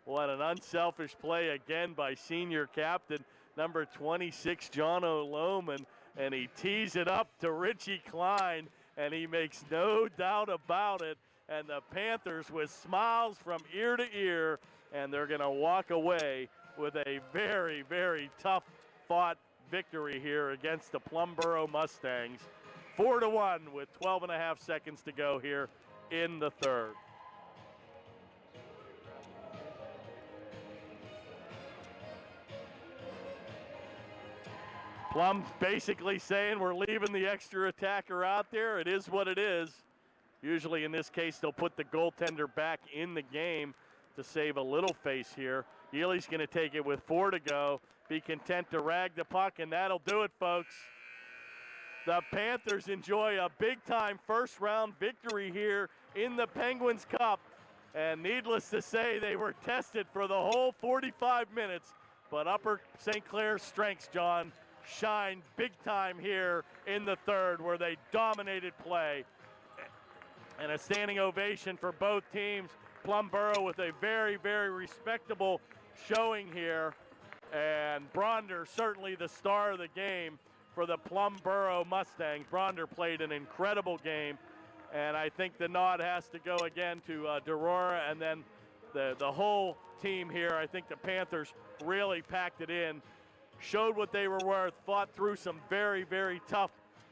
What an unselfish play again by senior captain, number 26, John O'Lohman, and he tees it up to Richie Klein, and he makes no doubt about it. And the Panthers with smiles from ear to ear, and they're going to walk away with a very, very tough fought victory here against the Plum Borough Mustangs. 4-1 with 12.5 seconds to go here in the third. Plum basically saying we're leaving the extra attacker out there. It is what it is. Usually in this case, they'll put the goaltender back in the game to save a little face here. Yealy's going to take it with 4 to go. Be content to rag the puck, and that'll do it, folks. The Panthers enjoy a big-time first-round victory here in the Penguins Cup. And needless to say, they were tested for the whole 45 minutes. But Upper St. Clair's strengths, John, shined big time here in the third, where they dominated play. And a standing ovation for both teams. Plum Borough with a very, very respectable showing here. And Bronder certainly the star of the game for the Plum Borough Mustangs. Bronder played an incredible game. And I think the nod has to go again to Derora and then the whole team here. I think the Panthers really packed it in, showed what they were worth, fought through some very, very tough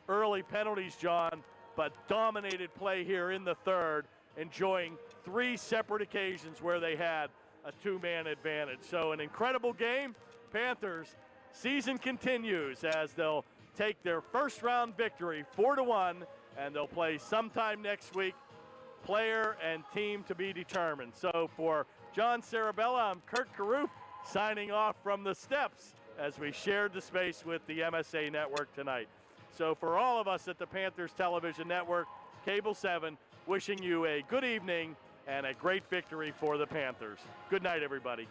early penalties, John, but dominated play here in the third, enjoying 3 separate occasions where they had a 2-man advantage. So an incredible game. Panthers season continues as they'll take their first round victory 4-1, and they'll play sometime next week. Player and team to be determined. So for John Sarabella, I'm Kurt Carruth signing off from the steps as we shared the space with the MSA Network tonight. So for all of us at the Panthers Television Network, Cable 7, wishing you a good evening and a great victory for the Panthers. Good night, everybody.